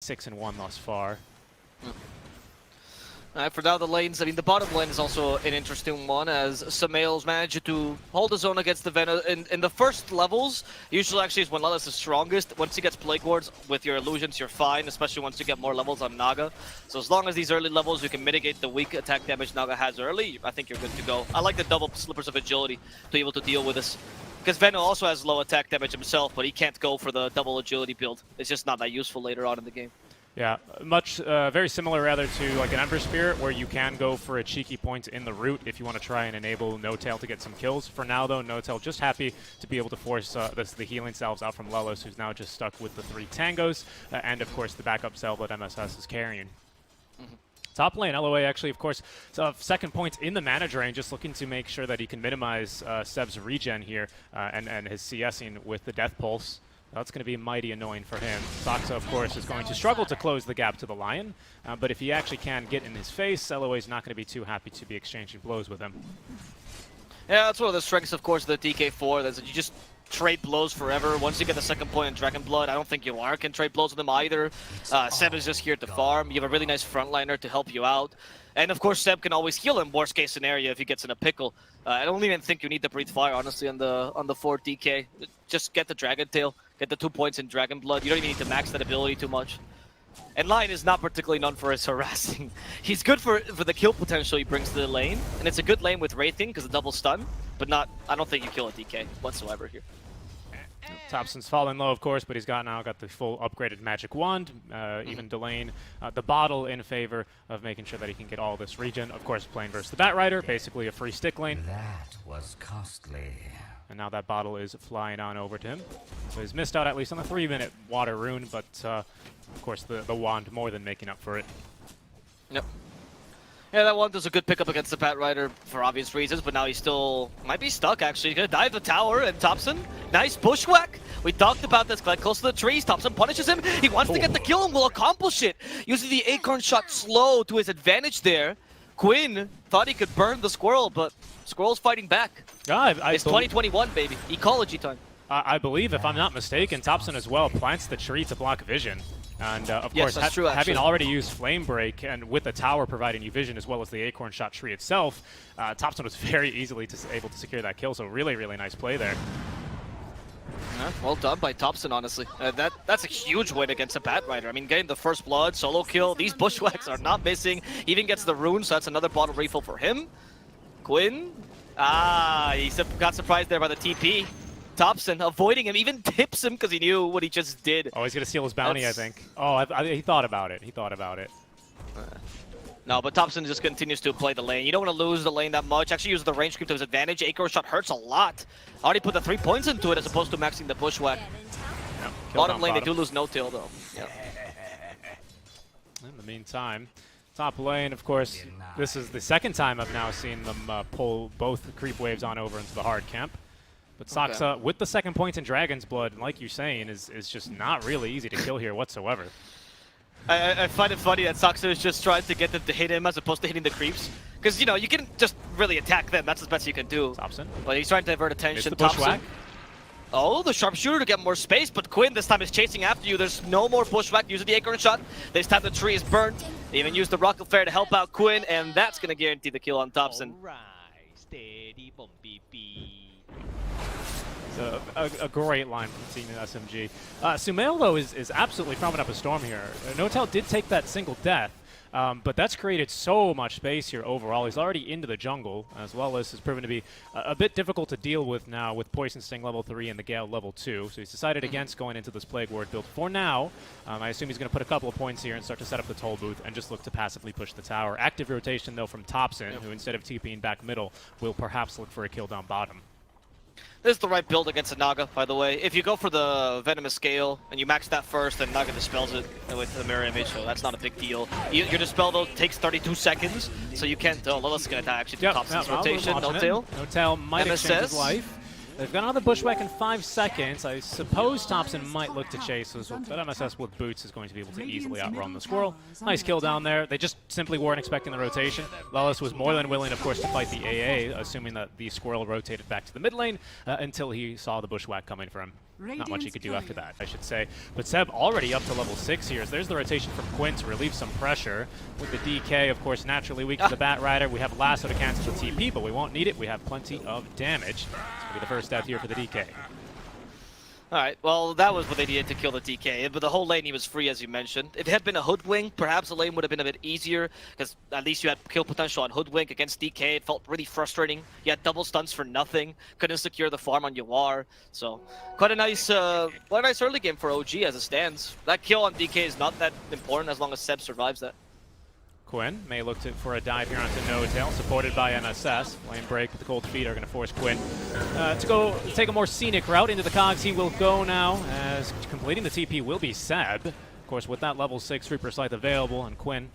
6-1 thus far. For now, the lanes, I mean, the bottom lane is also an interesting one, as Sumail's managed to hold his own against the Venom. In the first levels, usually actually is when Lelis is strongest. Once he gets Plague Wards with your illusions, you're fine, especially once you get more levels on Naga. So as long as these early levels, you can mitigate the weak attack damage Naga has early, I think you're good to go. I like the double slippers of agility to be able to deal with this. Because Venom also has low attack damage himself, but he can't go for the double agility build. It's just not that useful later on in the game. Yeah, very similar rather to like an Ember Spirit, where you can go for a cheeky point in the root if you want to try and enable No-Tail to get some kills. For now, though, No-Tail just happy to be able to force the healing salves out from Lelis, who's now just stuck with the 3 tangos, and of course the backup salve that MSS is carrying. Top lane, LOA actually, of course, second point in the mana drain, just looking to make sure that he can minimize Seb's regen here and his CSing with the Death Pulse. That's going to be mighty annoying for him. Saksa, of course, is going to struggle to close the gap to the Lion, but if he actually can get in his face, LOA is not going to be too happy to be exchanging blows with him. Yeah, that's one of the strengths, of course, of the DK4, that you just trade blows forever. Once you get the second point in Dragon Blood, I don't think Yawar can trade blows with him either. Seb is just here to farm. You have a really nice frontliner to help you out. And of course, Seb can always heal him, worst case scenario, if he gets in a pickle. I don't even think you need to Breathe Fire, honestly, on the 4 DK. Just get the Dragon Tail, get the 2 points in Dragon Blood. You don't even need to max that ability too much. And Lion is not particularly known for his harassing. He's good for the kill potential he brings to the lane, and it's a good lane with Wraithing because of double stun, but not. I don't think you kill a DK whatsoever here. Thompson's fallen low, of course, but he's now got the full upgraded magic wand, even delaying the bottle in favor of making sure that he can get all this regen. Of course, playing versus the Batrider, basically a free stick lane. That was costly. And now that bottle is flying on over to him. So he's missed out at least on the 3-minute water rune, but of course the wand more than making up for it. Yep. Yeah, that one does a good pickup against the Batrider for obvious reasons, but now he still might be stuck, actually. He's going to dive the tower, and Thompson, nice bushwhack. We talked about this, Glenn, close to the trees. Thompson punishes him. He wants to get the kill and will accomplish it. Using the acorn shot slow to his advantage there. Quinn thought he could burn the squirrel, but squirrel's fighting back. It's 2021, baby. Ecology time. I believe, if I'm not mistaken, Thompson as well plants the tree to block vision. And of course, that's true, having already used Flame Break and with the tower providing you vision as well as the Acorn Shot tree itself, Thompson was very easily able to secure that kill. So really, really nice play there. Yeah, well done by Thompson, honestly. That's a huge win against a Batrider. I mean, getting the first blood, solo kill, these bushwhacks are not missing. He even gets the rune, so that's another bottle refill for him. Quinn, he got surprised there by the TP. Thompson avoiding him, even tips him because he knew what he just did. Oh, he's going to steal his bounty, I think. Oh, he thought about it. He thought about it. No, but Thompson just continues to play the lane. You don't want to lose the lane that much. Actually use the range creep to his advantage. Acorn shot hurts a lot. Already put the 3 points into it as opposed to maxing the bushwhack. Yep, Bottom lane, they do lose No-Tail, though. Yep. In the meantime, top lane, of course, this is the second time I've now seen them pull both creep waves on over into the hard camp. But Saksa, with the second point in Dragon's Blood, like you're saying, is just not really easy to kill here whatsoever. I find it funny that Saksa is just trying to get them to hit him as opposed to hitting the creeps. Because, you know, you can just really attack them. That's the best you can do. Thompson. But he's trying to divert attention. Thompson. Oh, the sharpshooter to get more space, but Quinn this time is chasing after you. There's no more bushwhack using the acorn shot. This time the tree is burnt. They even used the rocket flare to help out Quinn, and that's going to guarantee the kill on Thompson. A great line from the team in SMG. Sumail, though, is absolutely farming up a storm here. No-Tail did take that single death, but that's created so much space here overall. He's already into the jungle, as well as has proven to be a bit difficult to deal with now with Poison Sting level 3 and the Gale level 2. So he's decided against going into this Plague Ward build for now. I assume he's going to put a couple of points here and start to set up the toll booth and just look to passively push the tower. Active rotation, though, from Thompson, who instead of TPing back middle, will perhaps look for a kill down bottom. This is the right build against a Naga, by the way. If you go for the Venomous Scale and you max that first, then Naga dispels it with the Mirror Image, so that's not a big deal. Your dispel, though, takes 32 seconds, so you can't... Oh, Lilith's going to actually do Thompson's rotation. No-Tail. No-Tail might exchange his life. They've got another bushwhack in 5 seconds. I suppose Thompson might look to chase, but MSS with boots is going to be able to easily outrun the squirrel. Nice kill down there. They just simply weren't expecting the rotation. Lelis was more than willing, of course, to fight the AA, assuming that the squirrel rotated back to the mid lane until he saw the bushwhack coming for him. Not much he could do after that, I should say. But Seb already up to level 6 here. So there's the rotation from Quinn to relieve some pressure. With the DK, of course, naturally weak to the Bat Rider. We have Lasso to cancel the TP, but we won't need it. We have plenty of damage. This will be the first death here for the DK. Alright, well, that was what they needed to kill the DK, but the whole lane he was free, as you mentioned. If it had been a Hoodwink, perhaps the lane would have been a bit easier, because at least you had kill potential on Hoodwink against DK. It felt really frustrating. You had double stuns for nothing, couldn't secure the farm on Yawar. So, quite a nice early game for OG as it stands. That kill on DK is not that important as long as Seb survives that. Quinn may look for a dive here onto No Tail, supported by MSS. Lane break with the cold feet are going to force Quinn to go take a more scenic route into the cogs. He will go now, as completing the TP will be Seb. Of course, with that level 6 Reaper Scythe available, and Quinn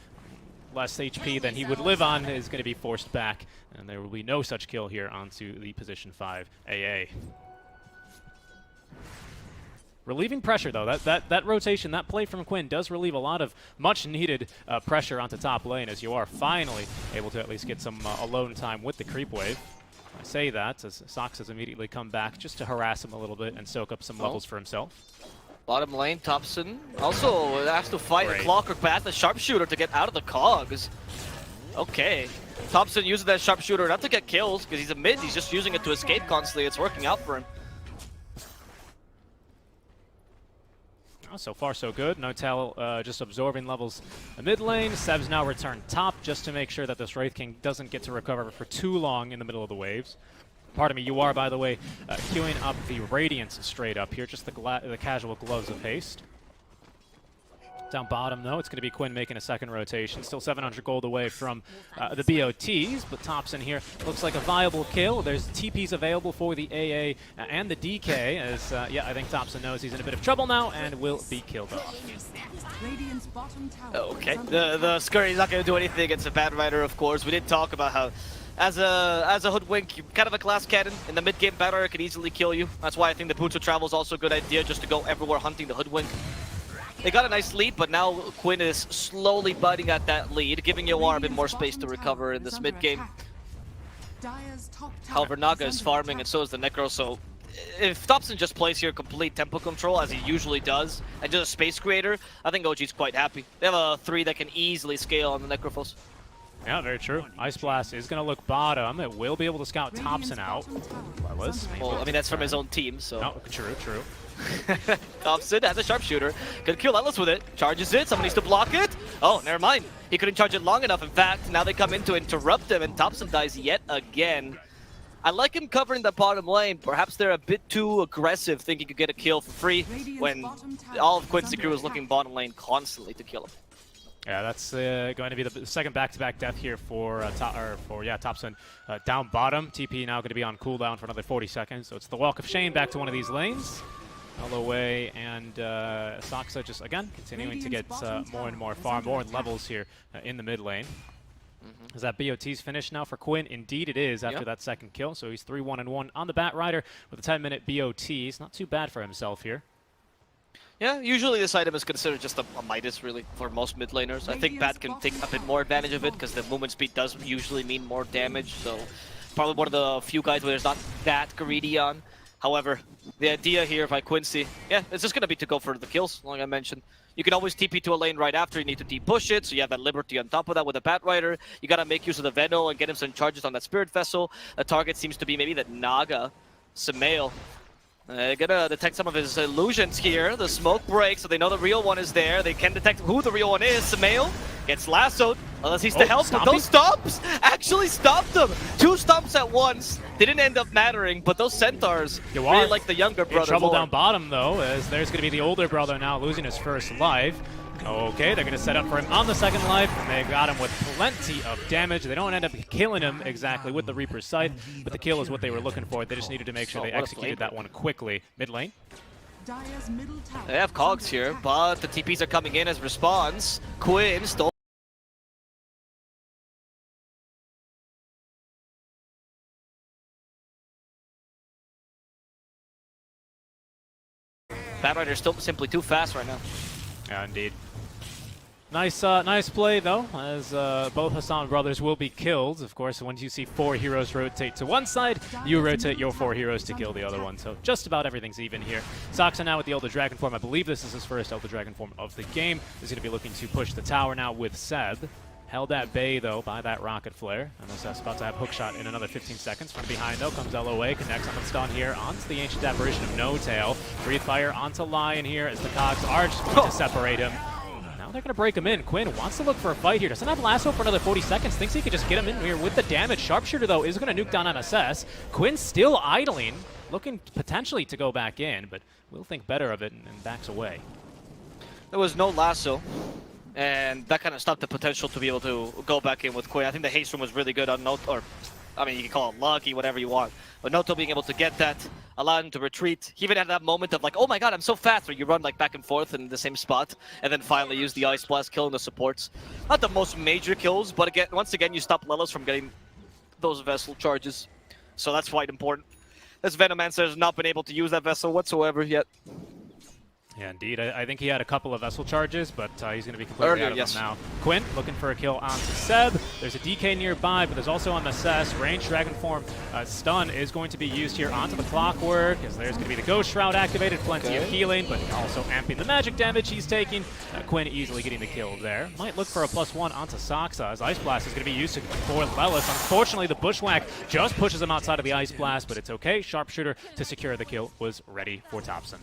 less HP than he would live on is going to be forced back, and there will be no such kill here onto the position 5 AA. Relieving pressure, though. That rotation, that play from Quinn does relieve a lot of much-needed pressure onto top lane, as you are finally able to at least get some alone time with the creep wave. I say that as Sox has immediately come back just to harass him a little bit and soak up some levels for himself. Bottom lane, Thompson also has to fight a Clocker past the Sharpshooter to get out of the cogs. Okay. Thompson using that Sharpshooter not to get kills, because he's a mid, he's just using it to escape constantly. It's working out for him. So far, so good. No Tail just absorbing levels in mid lane. Seb's now returned top just to make sure that this Wraith King doesn't get to recover for too long in the middle of the waves. Pardon me, you are, by the way, queuing up the Radiance straight up here, just the casual Gloves of Haste. Down bottom, though, it's going to be Quinn making a second rotation. Still 700 gold away from the BOTs, but Thompson here looks like a viable kill. There's TPs available for the AA and the DK, as, yeah, I think Thompson knows he's in a bit of trouble now and will be killed off. Okay, the Scurry's not going to do anything against a Bat Rider, of course. We did talk about how, as a Hoodwink, you're kind of a glass cannon. In the mid-game, Bat Rider could easily kill you. That's why I think the Boots of Travel is also a good idea, just to go everywhere hunting the Hoodwink. They got a nice lead, but now Quinn is slowly biting at that lead, giving Yawar a bit more space to recover in this mid-game. However, Naga is farming, and so is the Necro, so if Thompson just plays here complete tempo control, as he usually does, and just a space creator, I think OG's quite happy. They have a 3 that can easily scale on the Necrophos. Yeah, very true. Ice Blast is going to look bottom. It will be able to scout Thompson out. Well, I mean, that's from his own team, so... No, true, true. Thompson has a Sharpshooter. Could kill Ellis with it. Charges it. Someone needs to block it. Oh, never mind. He couldn't charge it long enough. In fact, now they come in to interrupt him, and Thompson dies yet again. I like him covering the bottom lane. Perhaps they're a bit too aggressive, thinking he could get a kill for free, when all of Quincy crew is looking bottom lane constantly to kill him. Yeah, that's going to be the second back-to-back death here for Thompson. Down bottom, TP now going to be on cooldown for another 40 seconds. So it's the Walk of Shame back to one of these lanes. Away and Soxa just again continuing to get more and more farm, more levels here in the mid lane. Is that BOT's finished now for Quinn? Indeed it is after that second kill. So he's 3-1-1 on the Bat Rider with a 10-minute BOT. It's not too bad for himself here. Yeah, usually this item is considered just a Midas, really, for most mid laners. I think Bat can take a bit more advantage of it because the movement speed does usually mean more damage. So probably one of the few guys where there's not that greedy on. However, the idea here by Quincy, yeah, it's just going to be to go for the kills, like I mentioned. You can always TP to a lane right after, you need to deep-push it, so you have that Liberty on top of that with a Bat Rider. You got to make use of the Veno and get him some charges on that Spirit Vessel. The target seems to be maybe that Og.Sumail. Gonna detect some of his illusions here. The smoke breaks, so they know the real one is there. They can detect who the real one is. Sumail gets lassoed, unless he's to help, but those stomps actually stopped them. 2 stomps at once didn't end up mattering, but those centaurs really like the younger brother. Trouble down bottom, though, as there's going to be the older brother now losing his first life. Okay, they're going to set up for him on the second life, and they got him with plenty of damage. They don't end up killing him exactly with the Reaper's Scythe, but the kill is what they were looking for. They just needed to make sure they executed that one quickly. Mid lane. They have cogs here, but the TPs are coming in as response. Quinn stole. Bat Rider's still simply too fast right now. Yeah, indeed. Nice play though, as both Hassan brothers will be killed. Of course, once you see 4 heroes rotate to one side, you rotate your 4 heroes to kill the other one. So just about everything's even here. Soxa now with the Elder Dragon form. I believe this is his first Elder Dragon form of the game. He's going to be looking to push the tower now with Seb. Held at bay, though, by that rocket flare. And MSS about to have hookshot in another 15 seconds. From behind, though, comes LOA. Connects on the stun here onto the Ancient Apparition of No Tail. Breathe Fire onto Lion here as the Cogs are just going to separate him. Now they're going to break him in. Quinn wants to look for a fight here. Doesn't have lasso for another 40 seconds. Thinks he could just get him in here with the damage. Sharpshooter, though, is going to nuke down MSS. Quinn still idling, looking potentially to go back in, but will think better of it and backs away. There was no lasso, and that kind of stopped the potential to be able to go back in with Quinn. I think the haste room was really good on Noto, or I mean, you can call it lucky, whatever you want. But Noto being able to get that, allowed him to retreat. He even had that moment of like, oh my god, I'm so fast, where you run like back and forth in the same spot, and then finally use the Ice Blast, killing the supports. Not the most major kills, but again, once again, you stop Lelos from getting those Vessel charges. So that's quite important. This Venomancer has not been able to use that Vessel whatsoever yet. Yeah, indeed. I think he had a couple of Vessel charges, but he's going to be completely out of them now. Quinn looking for a kill onto Seb. There's a DK nearby, but there's also MSS. Range Dragon Form stun is going to be used here onto the Clockwork, as there's going to be the Ghost Shroud activated. Plenty of healing, but also amping the magic damage he's taking. Quinn easily getting the kill there. Might look for a +1 onto Soxa, as Ice Blast is going to be used for Lelis. Unfortunately, the Bushwhack just pushes him outside of the Ice Blast, but it's okay. Sharpshooter to secure the kill was ready for Thompson.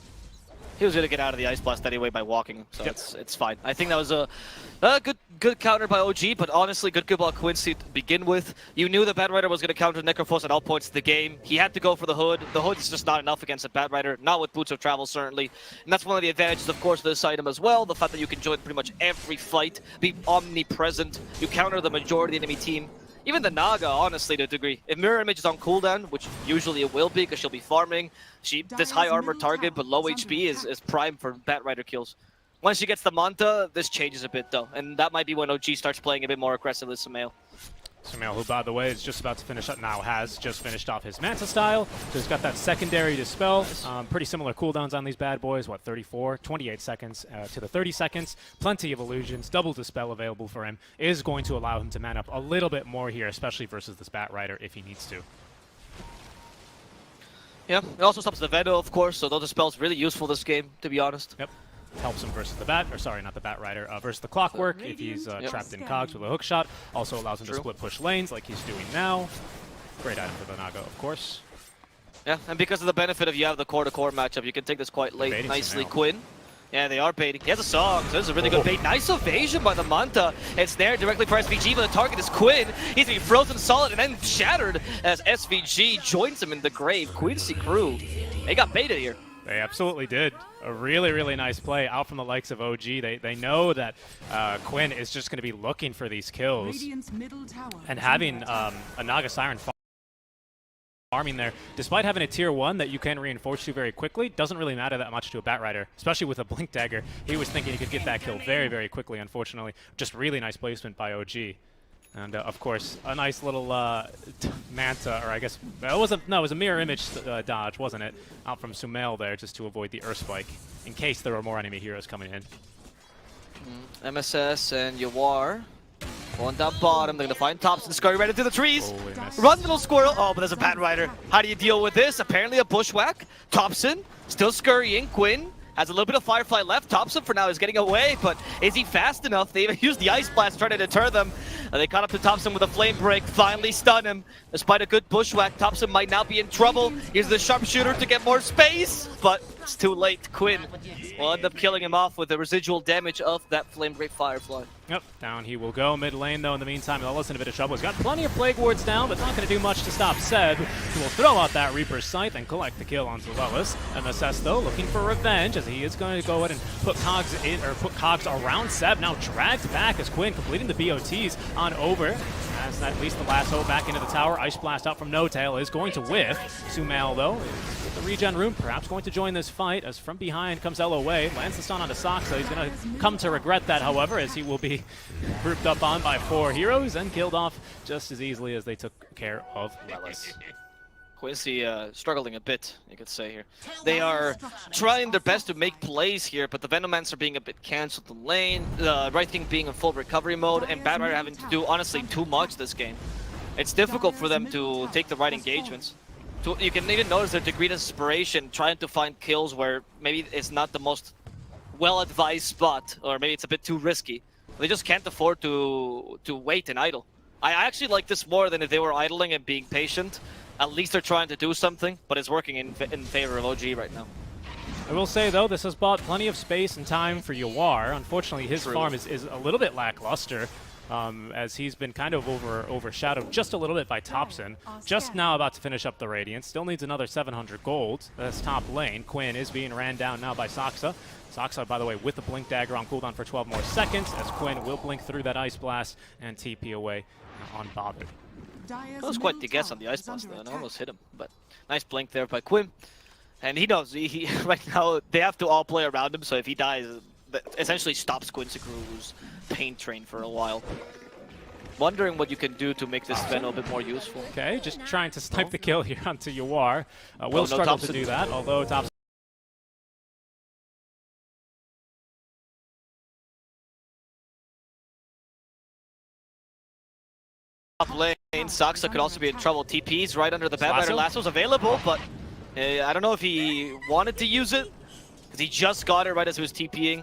He was going to get out of the Ice Blast anyway by walking, so it's fine. I think that was a good counter by OG, but honestly, good by Quincy to begin with. You knew the Bat Rider was going to counter Necrophos at all points of the game. He had to go for the Hood. The Hood is just not enough against a Bat Rider, not with Boots of Travel, certainly. And that's one of the advantages, of course, of this item as well, the fact that you can join pretty much every fight, be omnipresent. You counter the majority of the enemy team. Even the Naga, honestly, to a degree. If Mirror Image is on cooldown, which usually it will be because she'll be farming, this high armor target but low HP is prime for Bat Rider kills. Once she gets the Manta, this changes a bit though, and that might be when Og starts playing a bit more aggressively with Sumail. Sumail, who, by the way, is just about to finish up now, has just finished off his Manta style. So he's got that secondary Dispel. Pretty similar cooldowns on these bad boys. What, 34? 28 seconds to the 30 seconds. Plenty of illusions. Double Dispel available for him. Is going to allow him to man up a little bit more here, especially versus this Bat Rider if he needs to. Yeah, it also stops the Veto, of course, so those Dispel's really useful this game, to be honest. Yep. Helps him versus the Bat, or sorry, not the Bat Rider, versus the Clockwork if he's trapped in Cogs with a hook shot. Also allows him to split push lanes like he's doing now. Great item for the Naga, of course. Yeah, and because of the benefit of you have the core-to-core matchup, you can take this quite late. Nicely, Quinn. Yeah, they are baiting. He has a song, so this is a really good bait. Nice evasion by the Manta. It's there directly for SVG, but the target is Quinn. He's going to be frozen solid and then shattered as SVG joins him in the grave. Quincy crew, they got baited here. They absolutely did. A really, really nice play out from the likes of OG. They know that Quinn is just going to be looking for these kills. And having a Naga Siren farming there, despite having a tier 1 that you can reinforce to very quickly, doesn't really matter that much to a Bat Rider, especially with a Blink Dagger. He was thinking he could get that kill very, very quickly, unfortunately. Just really nice placement by OG. And of course, a nice little Manta, or I guess, it was a mirror image dodge, wasn't it? Out from Sumail there, just to avoid the Earth Spike, in case there were more enemy heroes coming in. MSS and Yawar going down bottom. They're going to find Thompson, scurry right into the trees. Oh, Run, little squirrel. Oh, but there's a Bat Rider. How do you deal with this? Apparently a Bushwhack. Thompson still scurrying. Quinn has a little bit of Firefly left. Thompson for now is getting away, but is he fast enough? They even used the Ice Blast trying to deter them. They caught up to Thompson with a Flame Break, finally stun him. Despite a good Bushwhack, Thompson might now be in trouble. Here's the Sharpshooter to get more space, but it's too late. Quinn will end up killing him off with the residual damage of that Flame Break Firefly. Yep, down he will go. Mid lane, though, in the meantime, Lelis in a bit of trouble. He's got plenty of Plague Wards down, but not going to do much to stop Seb, who will throw out that Reaper's Scythe and collect the kill onto Lelis. MSS, though, looking for revenge, as he is going to go ahead and put Cogs in, or put Cogs around Seb. Now dragged back as Quinn completing the BOTs on over. As at least the lasso back into the tower. Ice Blast out from No Tail is going to whiff. Sumail, though, with the regen room, perhaps going to join this fight, as from behind comes LOA. Lands the stun onto Soxa. He's going to come to regret that, however, as he will be grouped up on by 4 heroes and killed off just as easily as they took care of Lelis. Quincy struggling a bit, you could say here. They are trying their best to make plays here, but the Venomans are being a bit cancelled in lane, the right thing being in full recovery mode, and Bad Rider having to do, honestly, too much this game. It's difficult for them to take the right engagements. You can even notice their degree of desperation trying to find kills where maybe it's not the most well-advised spot, or maybe it's a bit too risky. They just can't afford to wait and idle. I actually like this more than if they were idling and being patient. At least they're trying to do something, but it's working in favor of OG right now. I will say, though, this has bought plenty of space and time for Yawar. Unfortunately, his farm is a little bit lackluster, as he's been kind of overshadowed just a little bit by Thompson. Just now about to finish up the Radiant. Still needs another 700 gold. That's top lane. Quinn is being ran down now by Saksa. Saksa, by the way, with the Blink Dagger on cooldown for 12 more seconds, as Quinn will blink through that Ice Blast and TP away unbothered. That was quite the guess on the Ice Blast, though, and I almost hit him. But nice blink there by Quinn. And he knows, he right now, they have to all play around him, so if he dies, that essentially stops Quincy Crew's pain train for a while. Wondering what you can do to make this Ven a bit more useful. Okay, just trying to snipe the kill here onto Yawar. Will struggle to do that, although Thompson. Top lane, Saksa could also be in trouble. TP's right under the Bad Rider. Lasso's available, but I don't know if he wanted to use it, because he just got it right as he was TPing.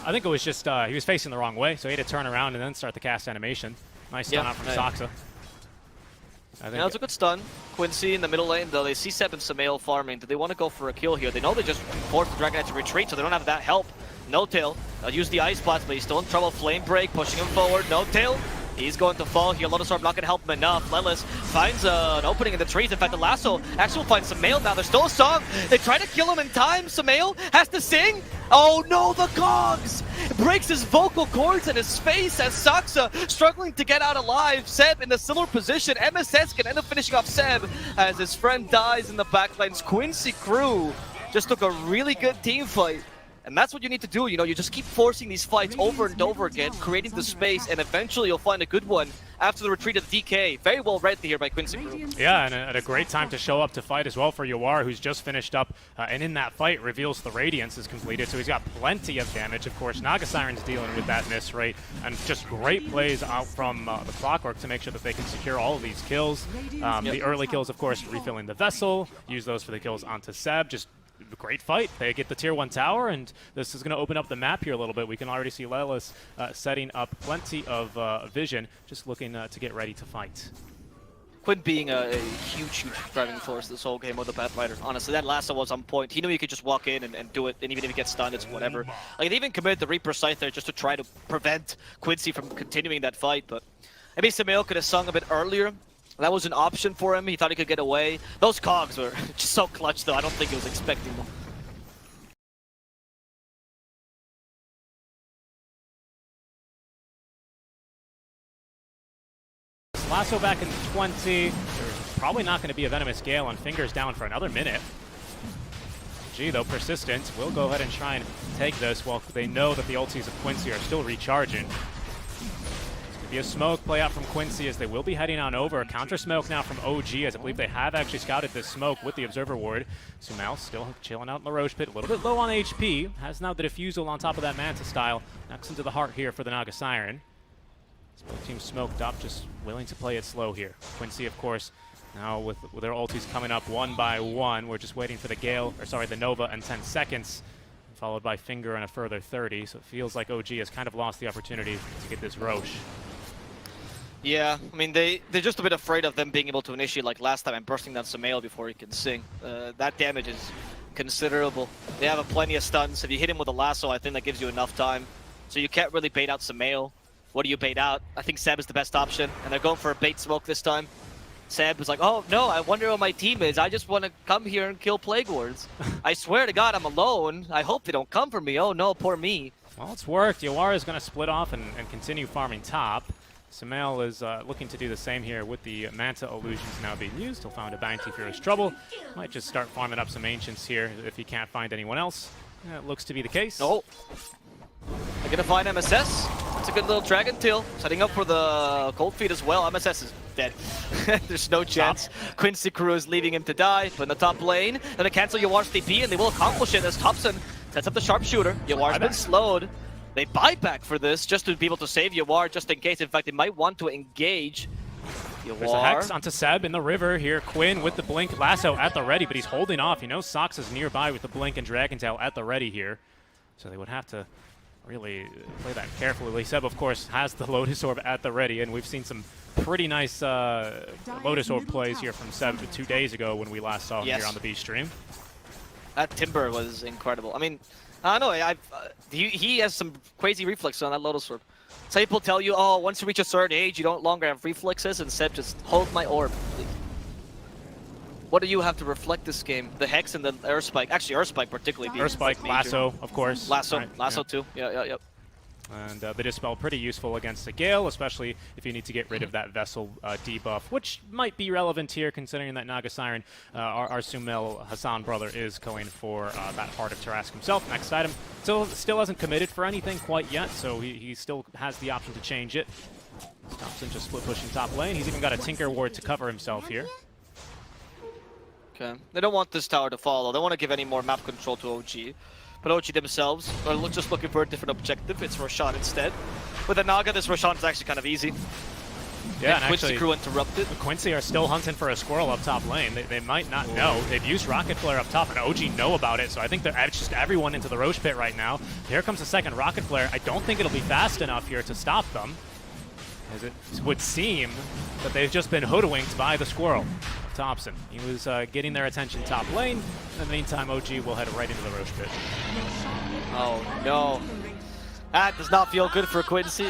I think it was just, he was facing the wrong way, so he had to turn around and then start the cast animation. Nice stun out from Saksa. Yeah, that's a good stun. Quincy in the middle lane, though. They see Seb and Sumail farming. Do they want to go for a kill here? They know they just forced the Dragon Knight to retreat, so they don't have that help. No Tail. They'll use the Ice Blast, but he's still in trouble. Flame Break, pushing him forward. No Tail. He's going to fall here. Lotus Orb not going to help him enough. Lelis finds an opening in the trees. In fact, the Lasso actually will find Sumail now. There's still a song. They try to kill him in time. Sumail has to sing. Oh no, the cogs! Breaks his vocal cords and his face as Saksa struggling to get out alive. Seb in a similar position. MSS can end up finishing off Seb as his friend dies in the backlines. Quincy Crew just took a really good team fight. And that's what you need to do, you know, you just keep forcing these fights over and over again, creating the space, and eventually you'll find a good one after the retreat of the DK. Very well read here by Quincy Crew. Yeah, and at a great time to show up to fight as well for Yawar, who's just finished up, and in that fight reveals the Radiance is completed, so he's got plenty of damage. Of course, Naga Siren's dealing with that miss rate, and just great plays out from the Clockwork to make sure that they can secure all of these kills. The early kills, of course, refilling the vessel, use those for the kills onto Seb, just great fight. They get the tier 1 tower, and this is going to open up the map here a little bit. We can already see Lelis setting up plenty of vision, just looking to get ready to fight. Quinn being a huge driving force this whole game with the Bad Rider. Honestly, that Lasso was on point. He knew he could just walk in and do it, and even if he gets stunned, it's whatever. Like, they even committed the Reaper Scythe there just to try to prevent Quincy from continuing that fight, but maybe Sumail could have sung a bit earlier. That was an option for him. He thought he could get away. Those cogs were just so clutch, though. I don't think he was expecting them. Lasso back in 20. There's probably not going to be a Venomous Gale on Fingers down for another minute. G, though, persistent, will go ahead and try and take this while they know that the ultis of Quincy are still recharging. Be a smoke play out from Quincy as they will be heading on over. A counter smoke now from OG, as I believe they have actually scouted this smoke with the Observer Ward. Sumail still chilling out in the Roche Pit, a little bit low on HP. Has now the Diffusal on top of that Manta style. Knocks into the heart here for the Naga Siren. Both teams smoked up, just willing to play it slow here. Quincy, of course, now with their ultis coming up one by one. We're just waiting for the Gale, or sorry, the Nova in 10 seconds. Followed by Finger in a further 30. So it feels like OG has kind of lost the opportunity to get this Roche. Yeah, I mean, they're just a bit afraid of them being able to initiate like last time and bursting down Sumail before he can sing. That damage is considerable. They have plenty of stuns. If you hit him with a lasso, I think that gives you enough time. So you can't really bait out Sumail. What do you bait out? I think Seb is the best option, and they're going for a bait smoke this time. Seb is like, oh no, I wonder what my team is. I just want to come here and kill Plague Wards. I swear to God, I'm alone. I hope they don't come for me. Oh no, poor me. Well, it's worked. Yawar is going to split off and continue farming top. Sumail is looking to do the same here with the Manta illusions now being used. He'll find a bounty for his trouble. Might just start farming up some Ancients here if he can't find anyone else. It looks to be the case. Oh. They're going to find MSS. It's a good little Dragon Tail. Setting up for the Cold Feet as well. MSS is dead. There's no chance. Quincy crew is leaving him to die. But in the top lane, they're gonna cancel Yawar's TP, and they will accomplish it as Thompson sets up the sharpshooter. Yawar's been slowed. They buy back for this just to be able to save Yawar just in case. In fact, they might want to engage. There's a Hex onto Seb in the river here. Quinn with the Blink Lasso at the ready, but he's holding off. He knows Sox is nearby with the Blink and Dragon Tail at the ready here. So they would have to really play that carefully. Seb, of course, has the Lotus Orb at the ready, and we've seen some pretty nice Lotus Orb plays here from Seb 2 days ago when we last saw him here on the B stream. That Timber was incredible. I mean, I don't know. He has some crazy reflexes on that Lotus Orb. Some people tell you, oh, once you reach a certain age, you don't longer have reflexes, and Seb just hold my orb, please. What do you have to reflect this game? The Hex and the Air Spike. Actually, Air Spike particularly. Air Spike, Lasso, of course. Lasso, right? Lasso too. Yeah. And the Dispel pretty useful against the Gale, especially if you need to get rid of that Vessel debuff, which might be relevant here considering that Naga Siren, Og.Sumail Hassan brother, is going for that Heart of Tarask himself. Next item. Still hasn't committed for anything quite yet, so he still has the option to change it. Thompson just split pushing top lane. He's even got a Tinker Ward to cover himself here. Okay. They don't want this tower to fall. They don't want to give any more map control to OG. But OG themselves are just looking for a different objective. It's Roshan instead. With a Naga, this Roshan is actually kind of easy. Yeah, and Quincy actually, crew interrupted. Quincy are still hunting for a squirrel up top lane. They might not know. They've used Rocket Flare up top, and OG know about it, so I think they're just everyone into the Roche Pit right now. Here comes the second Rocket Flare. I don't think it'll be fast enough here to stop them, as it would seem that they've just been hoodwinked by the squirrel. Thompson. He was getting their attention top lane. In the meantime, OG will head right into the Roche Pit. Oh, no. That does not feel good for Quincy.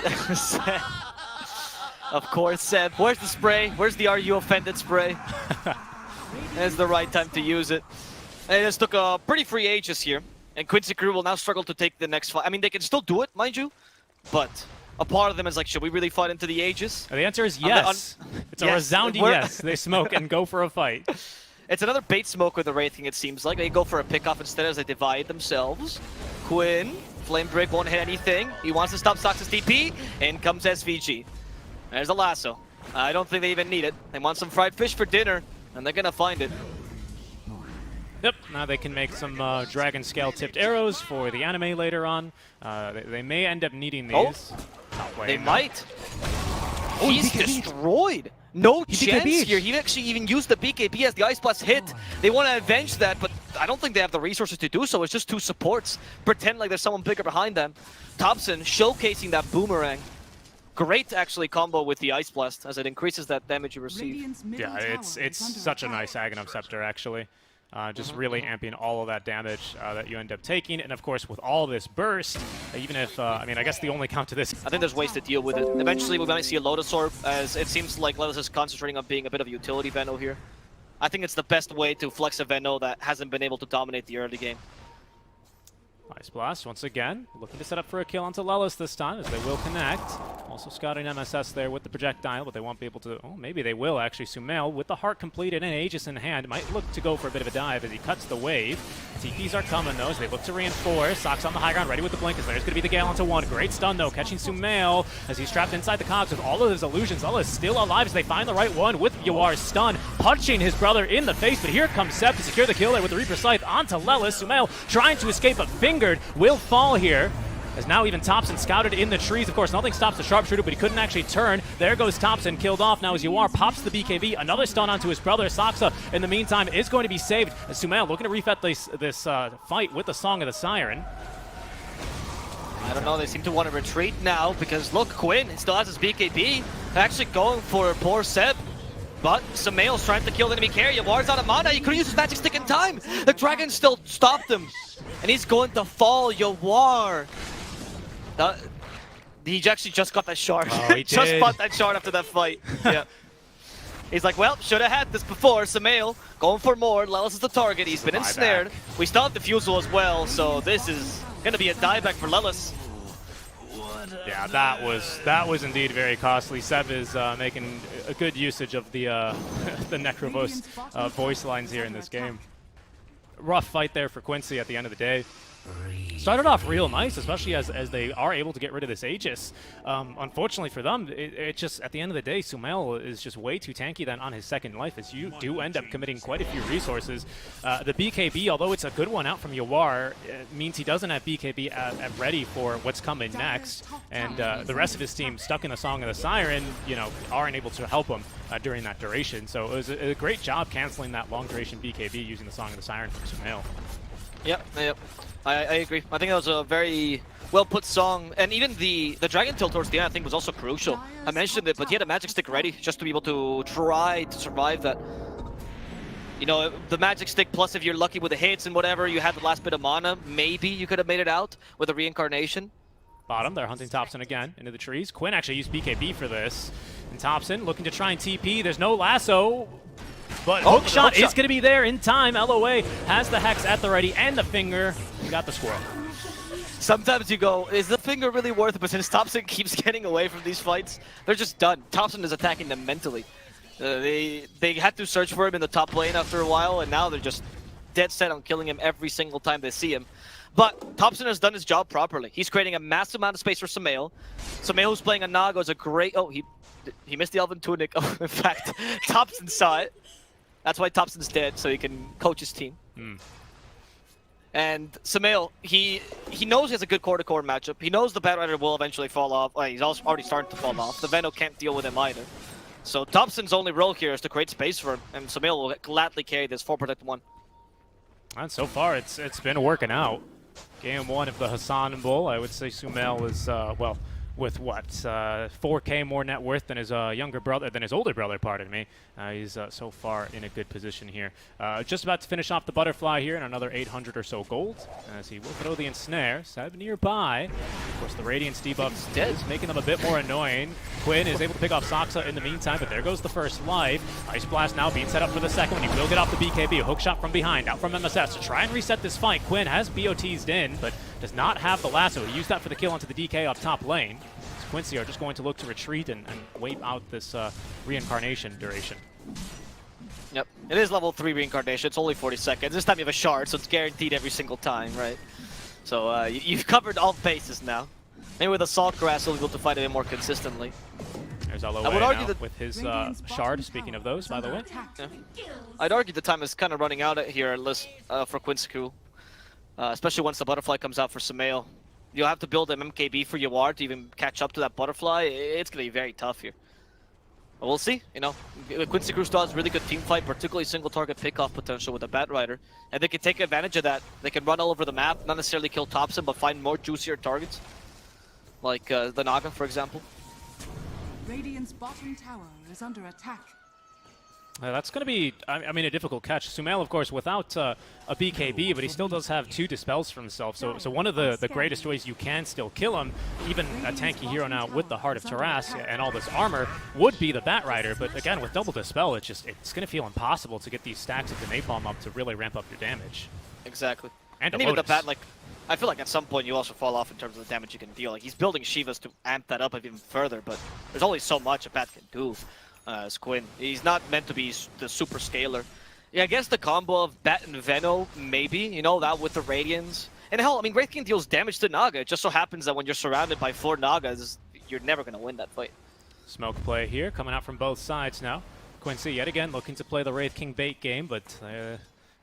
Of course, Seb. Where's the spray? Where's the Are You Offended spray? It's the right time to use it. They just took a pretty free Aegis here. And Quincy crew will now struggle to take the next fight. I mean, they can still do it, mind you. But a part of them is like, should we really fight into the Aegis? The answer is yes. It's a resounding yes. They smoke and go for a fight. It's another bait smoke with the Wraith King, it seems like. They go for a pickoff instead as they divide themselves. Quinn, Flame Break won't hit anything. He wants to stop Sox's TP. In comes SVG. There's a lasso. I don't think they even need it. They want some fried fish for dinner, and they're gonna find it. Yep, now they can make some dragon scale tipped arrows for the anime later on. They may end up needing these. They might. Oh, he's destroyed. No chance here. He actually even used the BKB as the Ice Blast hit. They want to avenge that, but I don't think they have the resources to do so. It's just two supports. Pretend like there's someone bigger behind them. Thompson showcasing that boomerang. Great, actually, combo with the Ice Blast as it increases that damage you receive. Yeah, it's such a nice Aghanim Scepter, actually. Just really amping all of that damage that you end up taking. And of course, with all this burst, even if, I mean, I guess the only count to this... I think there's ways to deal with it. Eventually, we might see a Lotus Orb, as it seems like Lotus is concentrating on being a bit of a utility Venno here. I think it's the best way to flex a Venno that hasn't been able to dominate the early game. Ice Blast, once again, looking to set up for a kill onto Lelis this time, as they will connect. Also scouting MSS there with the projectile, but they won't be able to... Oh, maybe they will, actually. Sumail, with the heart completed and Aegis in hand, might look to go for a bit of a dive as he cuts the wave. TPs are coming, though, as they look to reinforce. Sox on the high ground, ready with the blink, as there's going to be the Gale onto one. Great stun, though, catching Sumail as he's trapped inside the cogs with all of his illusions. All is still alive as they find the right one with Yawar's stun, punching his brother in the face, but here comes Seb to secure the kill there with the Reaper Scythe onto Lelis. Sumail trying to escape, but fingered, will fall here. As now even Thompson scouted in the trees. Of course, nothing stops the sharpshooter, but he couldn't actually turn. There goes Thompson, killed off. Now as Yawar pops the BKB, another stun onto his brother. Saksa, in the meantime, is going to be saved. As Sumail looking to refet this fight with the Song of the Siren. I don't know, they seem to want to retreat now, because look, Quinn still has his BKB. They're actually going for poor Seb. But Sumail's trying to kill the enemy carrier. Yawar's out of mana. He couldn't use his magic stick in time. The dragon still stopped him. And he's going to fall. Yawar. He actually just got that shard. Oh, he just did. bought that shard after that fight. Yeah. He's like, well, should have had this before. Sumail going for more. Lelis is the target. He's been ensnared. We still have Diffusal as well, so this is going to be a dieback for Lelis. Yeah, that was indeed very costly. Seb is making a good usage of the the Necrovos voice lines here in this game. Rough fight there for Quincy at the end of the day. Started off real nice, especially as they are able to get rid of this Aegis. Unfortunately for them, it just, at the end of the day, Sumail is just way too tanky then on his second life, as you do end up committing quite a few resources. The BKB, although it's a good one out from Yawar, means he doesn't have BKB at ready for what's coming next, and the rest of his team, stuck in the Song of the Siren, you know, aren't able to help him during that duration. So it was a great job canceling that long duration BKB using the Song of the Siren from Sumail. Yep. I agree. I think that was a very well put song, and even the Dragon Tilt towards the end I think was also crucial. I mentioned it, but he had a magic stick ready just to be able to try to survive that. You know, the magic stick, plus if you're lucky with the hits and whatever, you had the last bit of mana, maybe you could have made it out with a reincarnation. Bottom, they're hunting Thompson again into the trees. Quinn actually used BKB for this. And Thompson looking to try and TP. There's no lasso. But hookshot is going to be there in time. LOA has the Hex at the ready and the finger. Got the squirrel. Sometimes you go, is the finger really worth it? But since Thompson keeps getting away from these fights, they're just done. Thompson is attacking them mentally. They had to search for him in the top lane after a while, and now they're just dead set on killing him every single time they see him. But Thompson has done his job properly. He's creating a massive amount of space for Sumail. Sumail, who's playing a Naga, is a great... Oh, he missed the Elven Tunic. Oh, in fact, Thompson saw it. That's why Thompson's dead, so he can coach his team. And Sumail, he knows he has a good core-to-core matchup. He knows the Batrider will eventually fall off. Well, he's also already starting to fall off. The Veno can't deal with him either. So Thompson's only role here is to create space for him, and Sumail will gladly carry this 4 Protect 1. And so far, it's been working out. Game 1 of the Hassan Bowl, I would say Sumail is, well, with what, 4K more net worth than his older brother, pardon me. He's so far in a good position here. Just about to finish off the butterfly here and another 800 or so gold as he will throw the ensnare. Seb nearby. Of course, the Radiance debuff is making them a bit more annoying. Quinn is able to pick off Saksa in the meantime, but there goes the first life. Ice Blast now being set up for the second one. He will get off the BKB. A hook shot from behind, out from MSS to try and reset this fight. Quinn has BOT'd in, but does not have the lasso. He used that for the kill onto the DK up top lane. So Quincy are just going to look to retreat and wait out this reincarnation duration. Yep, it is level 3 reincarnation. It's only 40 seconds. This time you have a shard, so it's guaranteed every single time, right? So you've covered all bases now. Maybe with Assault Grass, you'll be able to fight a bit more consistently. There's LOA now with his shard, speaking of those, by the way. Yeah. I'd argue the time is kind of running out here for Quincy, especially once the butterfly comes out for Sumail. You'll have to build an MKB for Yawar to even catch up to that butterfly. It's going to be very tough here. But we'll see, you know. Quincy still has really good team fight, particularly single target pickoff potential with the Batrider. And they can take advantage of that. They can run all over the map, not necessarily kill Thompson, but find more juicier targets. Like the Naga, for example. Radiant's bottom tower is under attack. That's going to be, I mean, a difficult catch. Sumail, of course, without a BKB, but he still does have 2 dispels for himself. So one of the greatest ways you can still kill him, even a tanky hero now with the Heart of Taras and all this armor, would be the Batrider. But again, with double dispel, it's going to feel impossible to get these stacks of the Napalm up to really ramp up your damage. Exactly. And even the Bat, like, I feel like at some point you also fall off in terms of the damage you can deal. Like, he's building Shivas to amp that up even further, but there's only so much a Bat can do. As Quinn, he's not meant to be the super scaler. Yeah, I guess the combo of Bat and Veno, maybe, you know, that with the Radiance. And hell, I mean, Wraith King deals damage to Naga. It just so happens that when you're surrounded by 4 Nagas, you're never going to win that fight. Smoke play here, coming out from both sides now. Quincy, yet again, looking to play the Wraith King bait game, but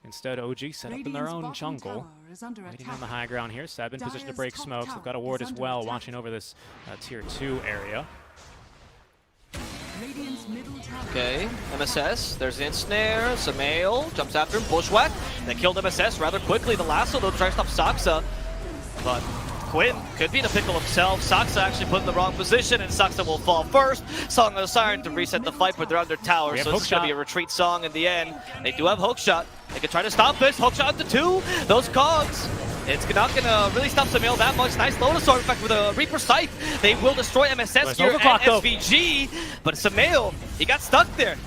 instead OG set up in their own jungle. Waiting on the high ground here. Seb in position to break smokes. They've got a ward as well, watching over this tier 2 area. Okay, MSS, there's the ensnare, Sumail jumps after him, bushwhack. They killed MSS rather quickly. The lasso, though, tries to stop Saksa, but Quinn could be in a pickle himself. Saksa actually put in the wrong position, and Saksa will fall first. Song of the Siren to reset the fight, but they're under tower, so it's going to be a retreat song in the end. They do have hookshot. They can try to stop this. Hookshot to 2. Those cogs. It's not going to really stop Sumail that much. Nice Lotus Sword, in fact, with a Reaper Scythe. They will destroy MSS here and SVG, but Sumail, he got stuck there.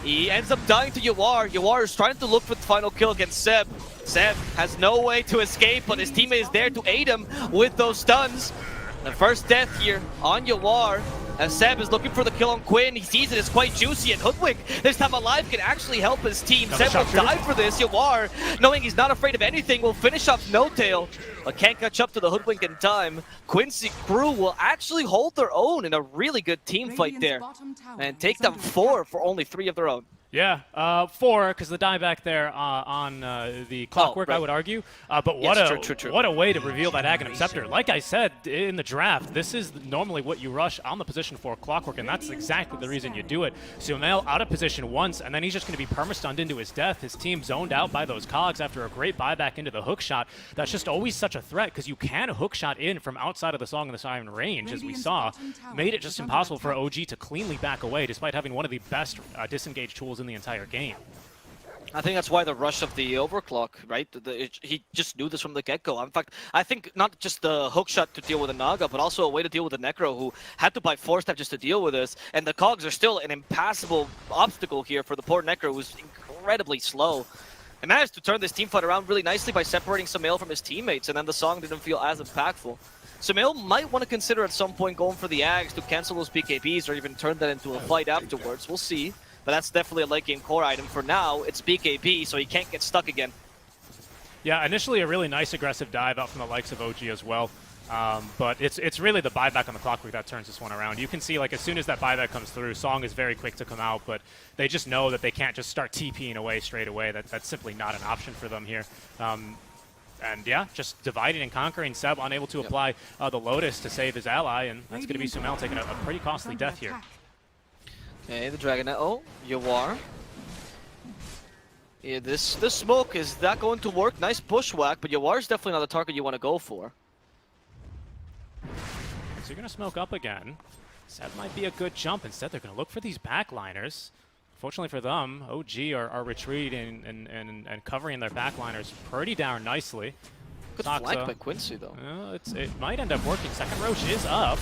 He ends up dying to Yawar. Yawar is trying to look for the final kill against Seb. Seb has no way to escape, but his teammate is there to aid him with those stuns. The first death here on Yawar. As Seb is looking for the kill on Quinn, he sees it, it's quite juicy, and Hoodwink, this time alive, can actually help his team. Another Seb will die for this. Yawar, knowing he's not afraid of anything, will finish off No Tail, but can't catch up to the Hoodwink in time. Quincy crew will actually hold their own in a really good team fight there, and take them 4 for only 3 of their own. Yeah, 4 because the dieback there on the Clockwork, right. I would argue. But what what a way to reveal that Aghanim Scepter. Like I said in the draft, this is normally what you rush on the position for Clockwork, and that's exactly the reason you do it. Sumail out of position once, and then he's just going to be perma-stunned into his death. His team zoned out by those cogs after a great buyback into the hook shot. That's just always such a threat because you can hook shot in from outside of the Song of the Siren range, as we saw. Made it just impossible for OG to cleanly back away, despite having one of the best disengage tools in the entire game. I think that's why the rush of the overclock, right? He just knew this from the get-go. In fact, I think not just the hook shot to deal with the Naga, but also a way to deal with the Necro, who had to buy 4-step just to deal with this. And the cogs are still an impassable obstacle here for the poor Necro, who's incredibly slow. He managed to turn this team fight around really nicely by separating Sumail from his teammates, and then the Song didn't feel as impactful. Sumail might want to consider at some point going for the Ags to cancel those BKBs or even turn that into a fight afterwards. We'll see. But that's definitely a late game core item. For now, it's BKB, so he can't get stuck again. Yeah, initially a really nice aggressive dive out from the likes of OG as well. But it's really the buyback on the Clockwork that turns this one around. You can see, like, as soon as that buyback comes through, Song is very quick to come out, but they just know that they can't just start TPing away straight away. That's simply not an option for them here. And yeah, just dividing and conquering. Seb unable to apply the Lotus to save his ally, and that's going to be Sumail taking a pretty costly death here. Okay, the Dragonet. Oh, Yawar. Yeah, this smoke is not going to work. Nice bushwhack, but Yawar's definitely not the target you want to go for. So you're going to smoke up again. Seb might be a good jump. Instead, they're going to look for these backliners. Fortunately for them, OG are retreating and covering their backliners pretty darn nicely. Good flank by Quincy, though. It might end up working. Second Roach is up.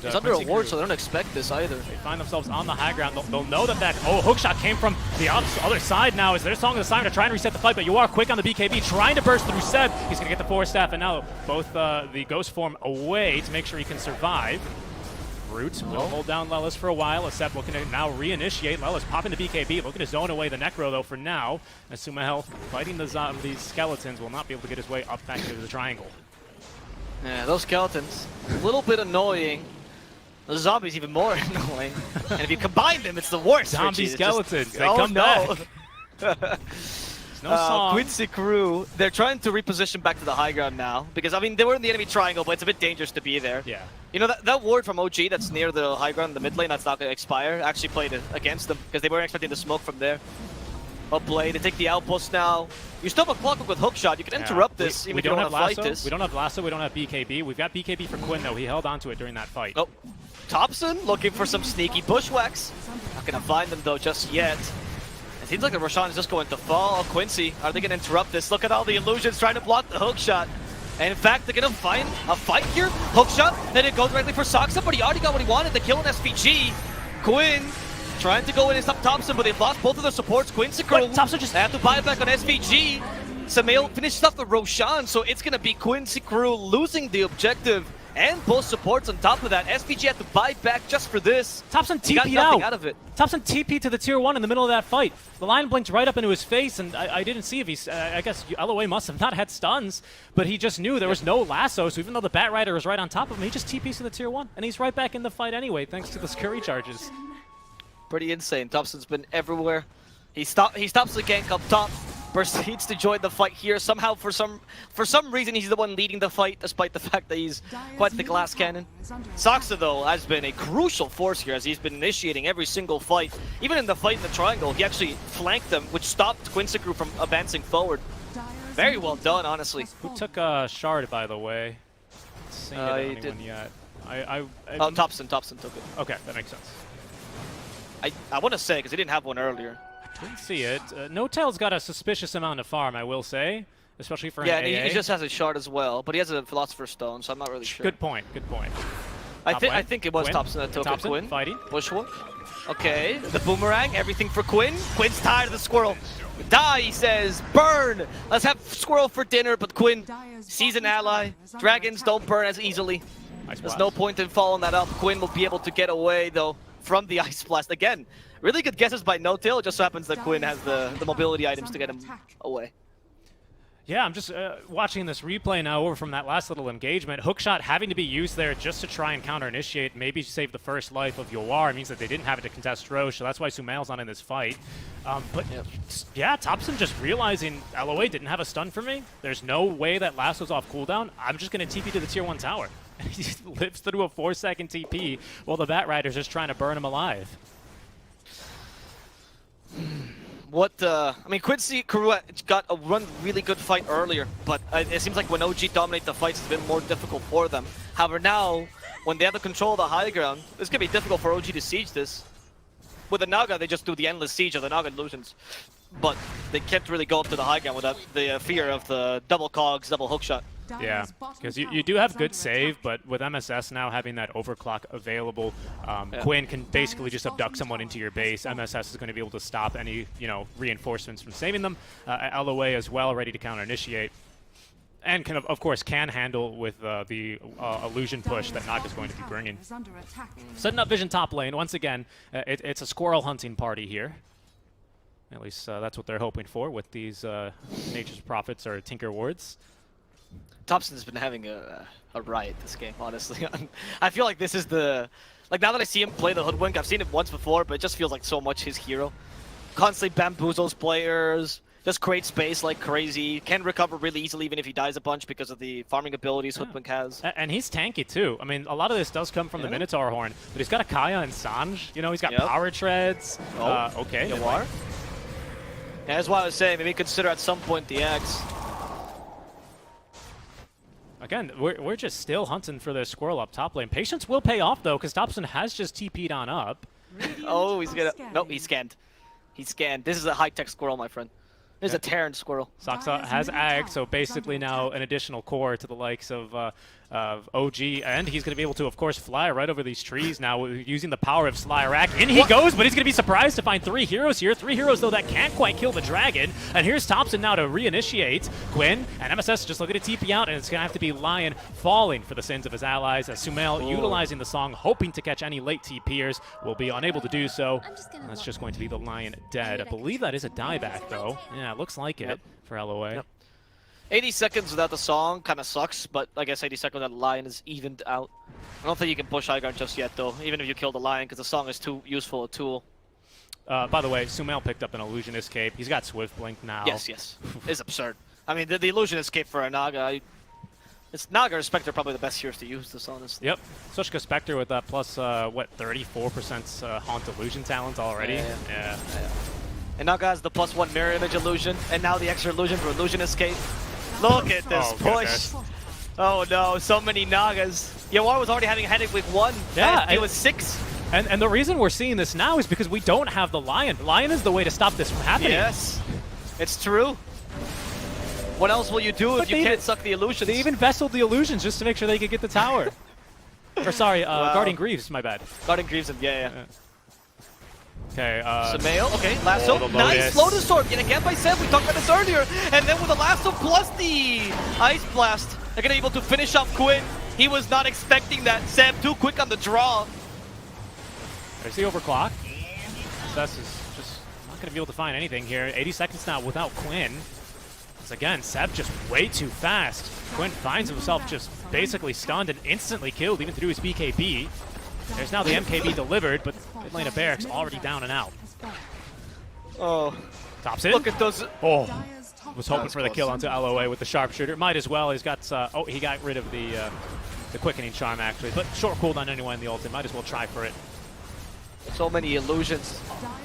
He's under a ward, so they don't expect this either. They find themselves on the high ground. They'll know that hookshot came from the other side now. Is their Song of the Siren to try and reset the fight, but you are quick on the BKB, trying to burst through Seb. He's going to get the 4-staff, and now both the Ghost form away to make sure he can survive. Root will hold down Lelis for a while. Seb looking to now reinitiate. Lelis popping the BKB, looking to zone away the Necro, though, for now. As Sumail fighting these skeletons will not be able to get his way up back into the triangle. Yeah, those skeletons, a little bit annoying. The zombies even more annoying. And if you combine them, it's the worst. Zombie skeletons, they oh come no. back. No song. Quincy crew, they're trying to reposition back to the high ground now. Because, I mean, they were in the enemy triangle, but it's a bit dangerous to be there. Yeah. You know, that ward from OG that's near the high ground, the mid lane, that's not going to expire, actually played against them. Because they weren't expecting the smoke from there. Up play, they take the outpost now. You still have a Clockwork with hookshot. You can interrupt this even if you don't want to fight this. We don't have Lasso, we don't have BKB. We've got BKB for Quinn, though. He held onto it during that fight. Oh, Thompson looking for some sneaky bushwhacks. Not going to find them, though, just yet. It seems like the Roshan is just going to fall. Oh, Quincy, are they going to interrupt this? Look at all the illusions trying to block the hookshot. And in fact, they're going to find a fight here. Hookshot, then it goes directly for Soxa, but he already got what he wanted, the kill on SVG. Quinn trying to go in and stop Thompson, but they've lost both of their supports. Quincy crew, Thompson just have to buy it back on SVG. Sumail finishes off the Roshan, so it's going to be Quincy crew losing the objective. And both supports on top of that. SVG had to buy back just for this. Thompson TP'd out of it. Thompson TP'd to the tier 1 in the middle of that fight. The line blinked right up into his face, and I didn't see if he's... I guess LOA must have not had stuns, but he just knew there was no lasso, so even though the Bat Rider was right on top of him, he just TP's to the tier 1, and he's right back in the fight anyway, thanks to the Scurry charges. Pretty insane. Thompson's been everywhere. He stops the gank up top. Proceeds to join the fight here. Somehow, for some reason, he's the one leading the fight, despite the fact that he's quite the glass cannon. Soxa, though, has been a crucial force here, as he's been initiating every single fight. Even in the fight in the triangle, he actually flanked them, which stopped Quincy crew from advancing forward. Very well done, honestly. Who took a shard, by the way? He did. Yet. Oh, Thompson took it. Okay, that makes sense. I want to say, because he didn't have one earlier. Didn't see it. No Tail's got a suspicious amount of farm, I will say, especially for an AA. Yeah, and he just has a shard as well, but he has a Philosopher's Stone, so I'm not really sure. Good point, good point. I think it was Quinn. Thompson that took it. Quinn fighting. Bushwhack. Okay, the boomerang, everything for Quinn. Quinn's tired of the squirrel. Die, he says. Burn! Let's have squirrel for dinner, but Quinn sees an ally. Dragons don't burn as easily. Ice There's Blast. no point in following that up. Quinn will be able to get away, though, from the Ice Blast. Again, really good guesses by No-Tail. It just so happens that Quinn has the mobility items to get him away. Yeah, I'm just watching this replay now over from that last little engagement. Hookshot having to be used there just to try and counter-initiate, maybe save the first life of Yawar. It means that they didn't have it to contest Roche, so that's why Sumail's not in this fight. But yeah, Thompson just realizing LOA didn't have a stun for me. There's no way that lasso's off cooldown. I'm just going to TP to the tier 1 tower. He lives through a 4-second TP while the Bat Rider's just trying to burn him alive. I mean, Quincy Karua got a really good fight earlier, but it seems like when OG dominate the fights, it's been more difficult for them. However, now, when they have the control of the high ground, it's going to be difficult for OG to siege this. With the Naga, they just do the endless siege of the Naga illusions, but they can't really go up to the high ground without the fear of the double cogs, double hookshot. Yeah, because you do have good save, but with MSS now having that overclock available, Quinn can basically just abduct someone into your base. MSS is going to be able to stop any, reinforcements from saving them. LOA as well, ready to counter-initiate. And can, of course, can handle with the illusion push that Naga's going to be bringing. Setting up Vision top lane. Once again, it's a squirrel hunting party here. At least that's what they're hoping for with these Nature's Prophets or Tinker Wards. Thompson's been having a riot this game, honestly. I feel like this is the... Like, now that I see him play the Hoodwink, I've seen it once before, but it just feels like so much his hero. Constantly bamboozles players, just creates space like crazy, can recover really easily even if he dies a bunch because of the farming abilities Hoodwink has. And he's tanky, too. I mean, a lot of this does come from the Minotaur Horn, but he's got a Kaya and Sanj. He's got Power Treads. Okay. Yawar? Yeah, that's why I was saying, maybe consider at some point the X. Again, we're just still hunting for the squirrel up top lane. Patience will pay off, though, because Thompson has just TP'd on up. Oh, he's gonna... Nope, he scanned. He scanned. This is a high-tech squirrel, my friend. This is a Terran squirrel. Soxa has Ag, so basically now an additional core to the likes of OG, and he's going to be able to, of course, fly right over these trees now using the power of Slyrak. In he goes, but he's going to be surprised to find 3 heroes here. 3 heroes, though, that can't quite kill the dragon. And here's Thompson now to reinitiate. Quinn and MSS just looking to TP out, and it's going to have to be Lion falling for the sins of his allies. As Sumail, utilizing the song, hoping to catch any late TPers, will be unable to do so. That's just going to be the Lion dead. I believe that is a dieback, though. Yeah, it looks like it for LOA. 80 seconds without the song kind of sucks, but I guess 80 seconds without the Lion is evened out. I don't think you can push high ground just yet, though, even if you kill the Lion, because the song is too useful a tool. By the way, Sumail picked up an Illusion Escape. He's got Swift Blink now. Yes. It's absurd. I mean, the Illusion Escape for a Naga, it's Naga or Spectre probably the best heroes to use this, honestly. Yep. Sushka Spectre with that plus, 34% Haunt Illusion talent already? Yeah. And Naga has the +1 Mirror Image Illusion, and now the extra Illusion for Illusion Escape. Look at this push. Goodness. Oh no, so many Nagas. Yawar was already having a headache with 1. Yeah. It was 6. And the reason we're seeing this now is because we don't have the Lion. Lion is the way to stop this from happening. Yes, it's true. What else will you do if you can't suck the illusions? They even vesseled the illusions just to make sure they could get the tower. Or sorry, Guardian Greaves, my bad. Guardian Greaves, yeah. Okay, Sumail, okay, lasso, nice Lotus Sword, yet again by Sam, we talked about this earlier, and then with the lasso plus the Ice Blast, they're gonna be able to finish off Quinn. He was not expecting that. Sam too quick on the draw. There's the overclock. Sess is just not gonna be able to find anything here. 80 seconds now without Quinn. Because again, Seb just way too fast. Quinn finds himself just basically stunned and instantly killed even through his BKB. There's now the MKB delivered, but mid lane of Barracks already down and out. Oh. Tops it. Look at those. Oh. Was hoping for the kill onto LOA with the sharpshooter. Might as well. He's got, he got rid of the quickening charm actually. But short cooldown anyway in the ultimate. Might as well try for it. So many illusions.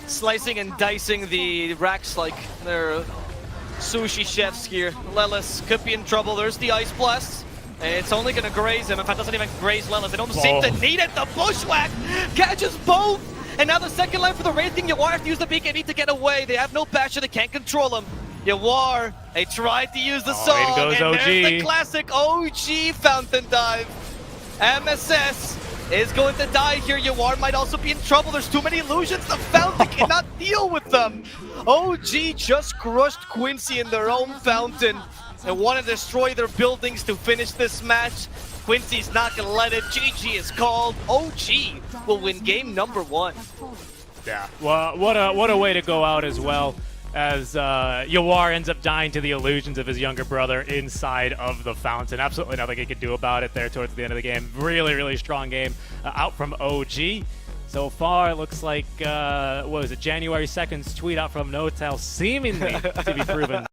Slicing and dicing the racks like they're sushi chefs here. Lelis could be in trouble. There's the Ice Blast. It's only going to graze him. In fact, it doesn't even graze Lelis. They don't seem to need it. The Bushwhack catches both. And now the second line for the Wraithing. Yawar have to use the BKB to get away. They have no Bastion. They can't control him. Yawar, they tried to use the song. In goes and OG. There's the classic OG Fountain Dive. MSS is going to die here. Yawar might also be in trouble. There's too many illusions. The Fountain cannot deal with them. OG just crushed Quincy in their own Fountain and want to destroy their buildings to finish this match. Quincy's not gonna let it. GG is called. OG will win game number 1. Yeah, well, what a way to go out as well, as Yawar ends up dying to the illusions of his younger brother inside of the fountain. Absolutely nothing he could do about it there towards the end of the game. Really, really strong game out from OG. So far, it looks like, what was it, January 2nd's tweet out from Notel seemingly to be proven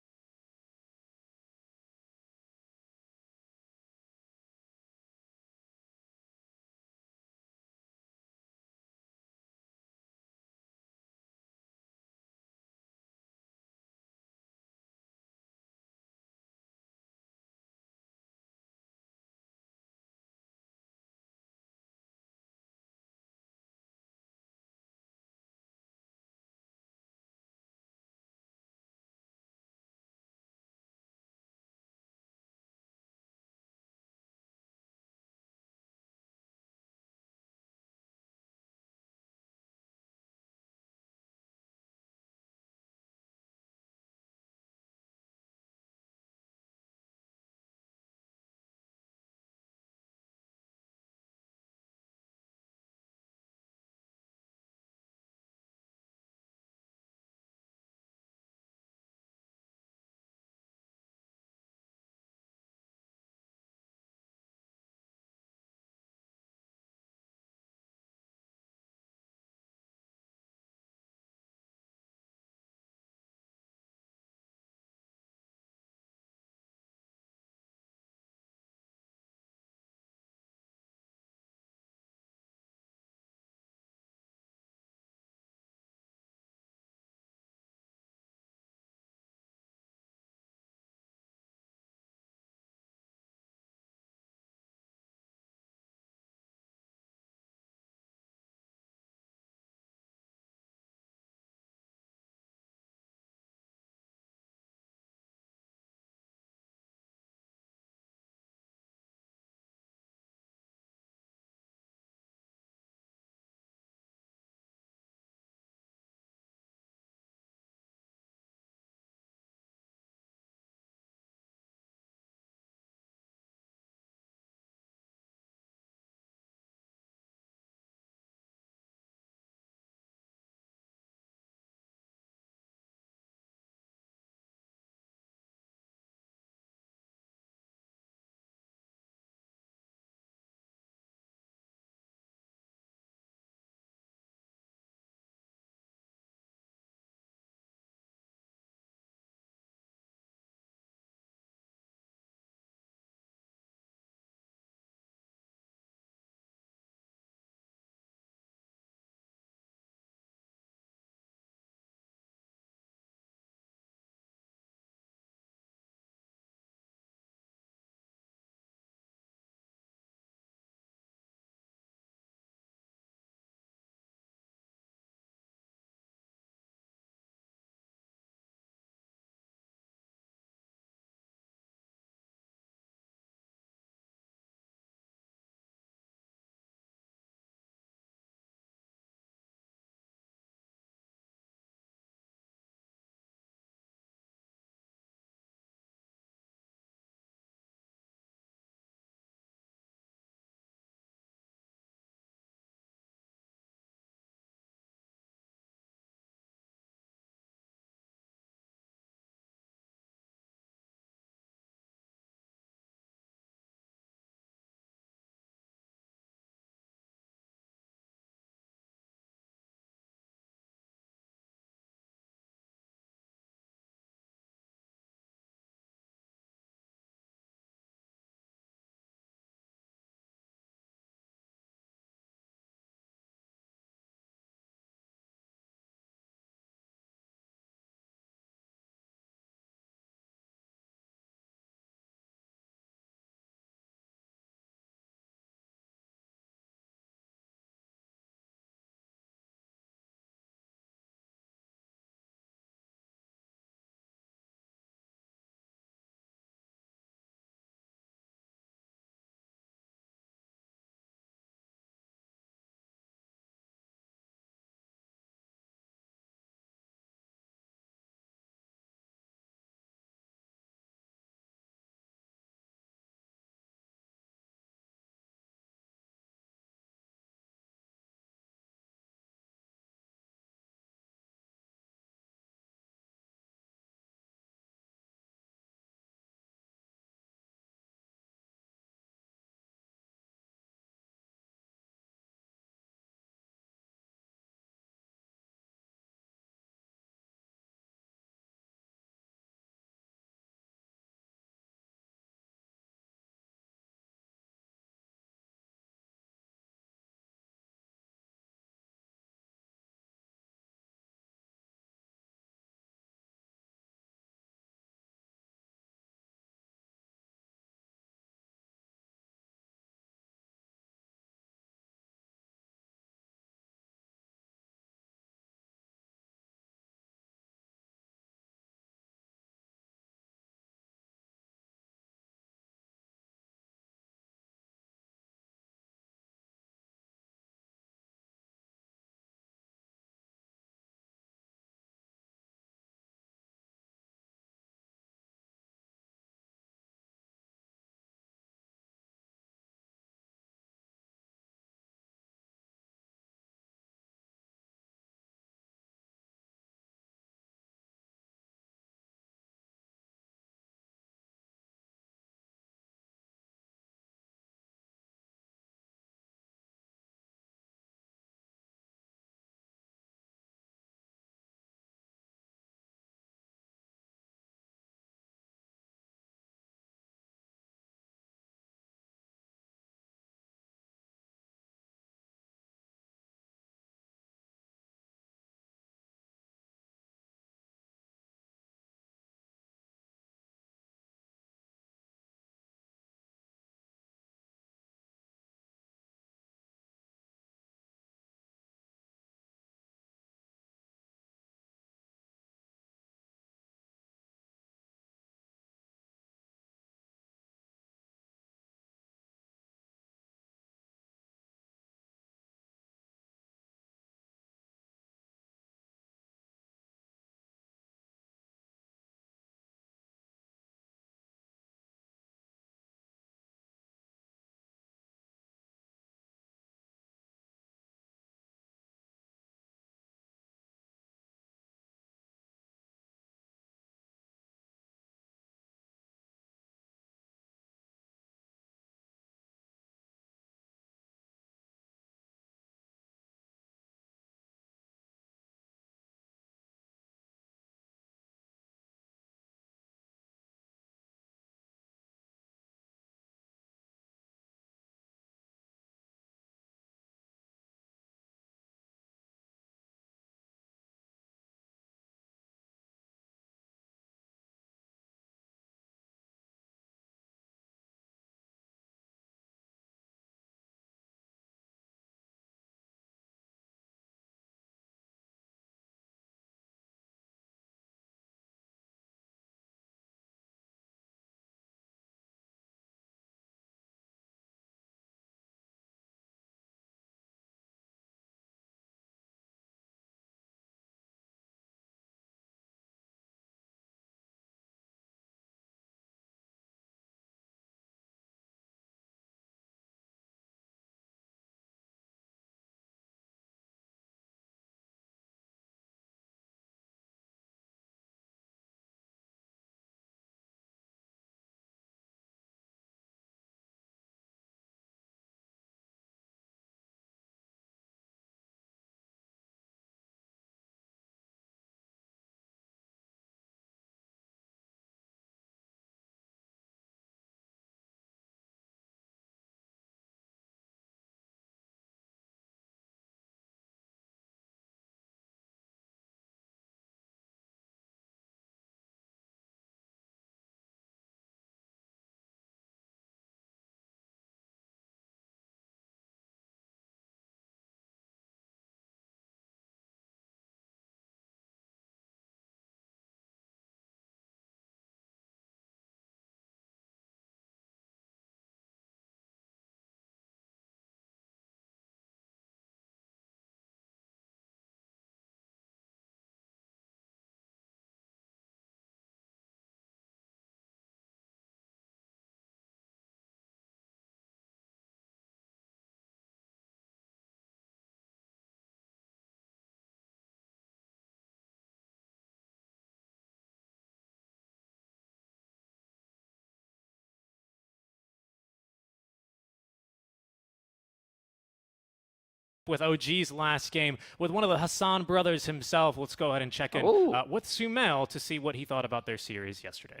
with OG's last game with one of the Hassan brothers himself. Let's go ahead and check in with Sumail to see what he thought about their series yesterday.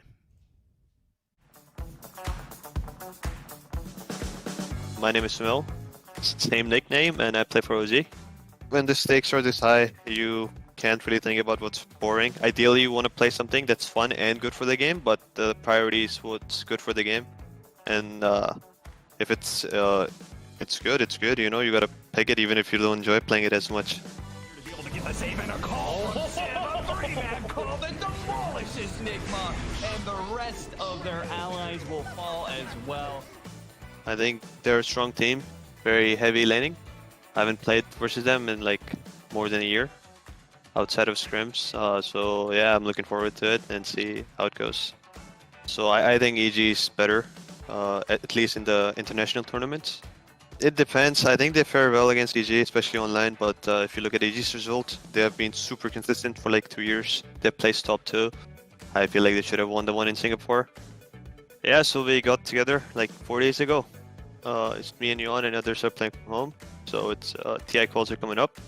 My name is Sumail, same nickname, and I play for OG. When the stakes are this high, you can't really think about what's boring. Ideally, you want to play something that's fun and good for the game, but the priority is what's good for the game. And if it's good, it's good. You know, you gotta pick it even if you don't enjoy playing it as much. Demolishes Nigma, and the rest of their allies will fall as well. I think they're a strong team, very heavy laning. I haven't played versus them in like more than a year outside of scrims. So yeah, I'm looking forward to it and see how it goes. So I think EG is better, at least in the international tournaments. It depends. I think they fare well against EG, especially online. But if you look at EG's result, they have been super consistent for like 2 years. They placed top 2. I feel like they should have won the one in Singapore. Yeah, so we got together like 4 days ago. It's me and Yuan and others are playing from home. So it's TI calls are coming up.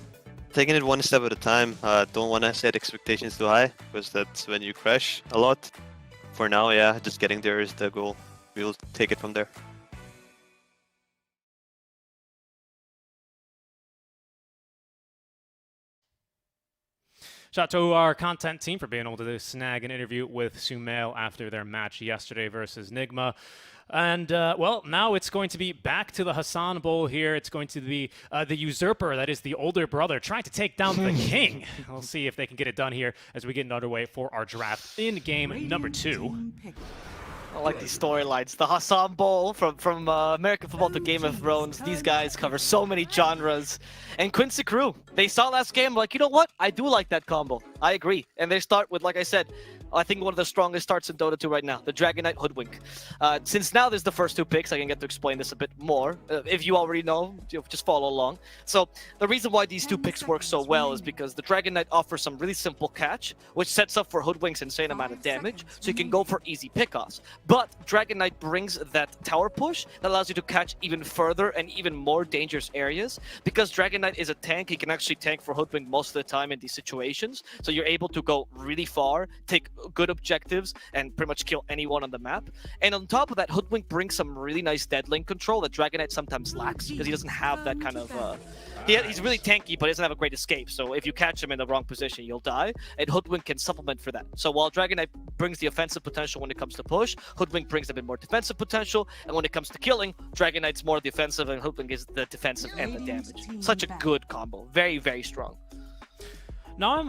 Taking it one step at a time. Don't want to set expectations too high because that's when you crash a lot. For now, yeah, just getting there is the goal. We'll take it from there. Shout out to our content team for being able to snag an interview with Sumail after their match yesterday versus Nigma. And, well, now it's going to be back to the Hassan Bowl here. It's going to be the usurper, that is the older brother, trying to take down the king. We'll see if they can get it done here as we get underway for our draft in game number 2. I like these storylines. The Hassan Bowl from American football to Game of Thrones. These guys cover so many genres. And Quincy crew, they saw last game like, you know what? I do like that combo. I agree. And they start with, like I said, I think one of the strongest starts in Dota 2 right now, the Dragon Knight Hoodwink. Since now there's the first 2 picks, I can get to explain this a bit more. If you already know, just follow along. So the reason why these 2 picks work so well is because the Dragon Knight offers some really simple catch, which sets up for Hoodwink's insane amount of damage, so you can go for easy pickoffs. But Dragon Knight brings that tower push that allows you to catch even further and even more dangerous areas. Because Dragon Knight is a tank, he can actually tank for Hoodwink most of the time in these situations. So you're able to go really far, take good objectives, and pretty much kill anyone on the map. And on top of that, Hoodwink brings some really nice dead lane control that Dragon Knight sometimes lacks because he doesn't have that kind of... he's really tanky, but he doesn't have a great escape. So if you catch him in the wrong position, you'll die. And Hoodwink can supplement for that. So while Dragon Knight brings the offensive potential when it comes to push, Hoodwink brings a bit more defensive potential. And when it comes to killing, Dragon Knight's more the offensive and Hoodwink is the defensive and the damage. Such a good combo. Very, very strong. Now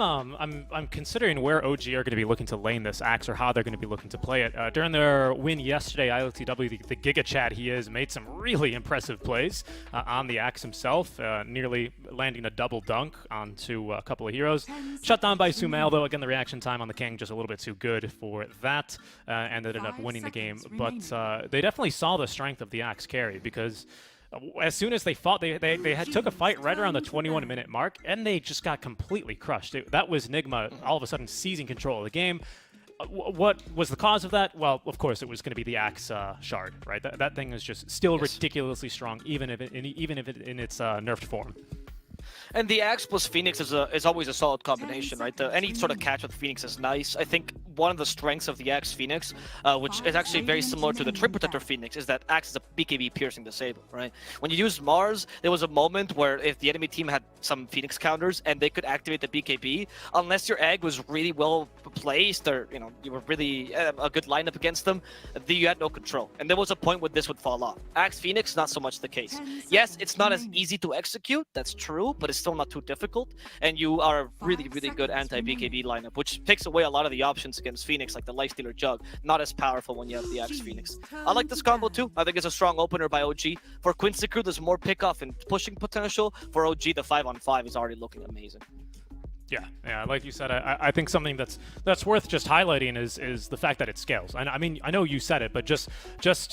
I'm considering where OG are going to be looking to lane this Axe or how they're going to be looking to play it. During their win yesterday, ILTW, the Giga Chad he is, made some really impressive plays on the Axe himself, nearly landing a double dunk onto a couple of heroes. Shut down by Sumail, though. Again, the reaction time on the King just a little bit too good for that, and ended up winning the game. But they definitely saw the strength of the Axe carry because as soon as they fought, they took a fight right around the 21-minute mark, and they just got completely crushed. That was Nigma all of a sudden seizing control of the game. What was the cause of that? Well, of course, it was going to be the Axe shard, right? That thing is just still ridiculously strong, even if it in its nerfed form. And the Axe plus Phoenix is always a solid combination, right? Any sort of catch with Phoenix is nice. I think one of the strengths of the Axe Phoenix, which is actually very similar to the Trip Protector Phoenix, is that Axe is a BKB piercing disable, right? When you use Mars, there was a moment where if the enemy team had some Phoenix counters and they could activate the BKB, unless your egg was really well placed or you were really a good lineup against them, you had no control. And there was a point where this would fall off. Axe Phoenix, not so much the case. Yes, it's not as easy to execute, that's true, but it's still not too difficult, and you are a really, really good anti-BKB lineup, which takes away a lot of the options against Phoenix, like the Lifestealer Jug. Not as powerful when you have the Axe Phoenix. I like this combo too. I think it's a strong opener by OG. For Quincy crew, there's more pickoff and pushing potential. For OG, the 5-on-5 is already looking amazing. Yeah, like you said, I think something that's worth just highlighting is the fact that it scales. I mean, I know you said it, but just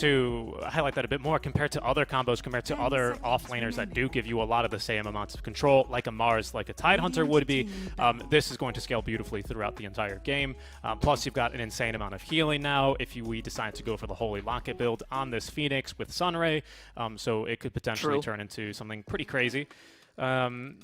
to highlight that a bit more, compared to other combos, compared to other offlaners that do give you a lot of the same amounts of control, like a Mars, like a Tidehunter would be, this is going to scale beautifully throughout the entire game. Plus, you've got an insane amount of healing now if we decide to go for the Holy Locket build on this Phoenix with Sunray, so it could potentially turn into something pretty crazy.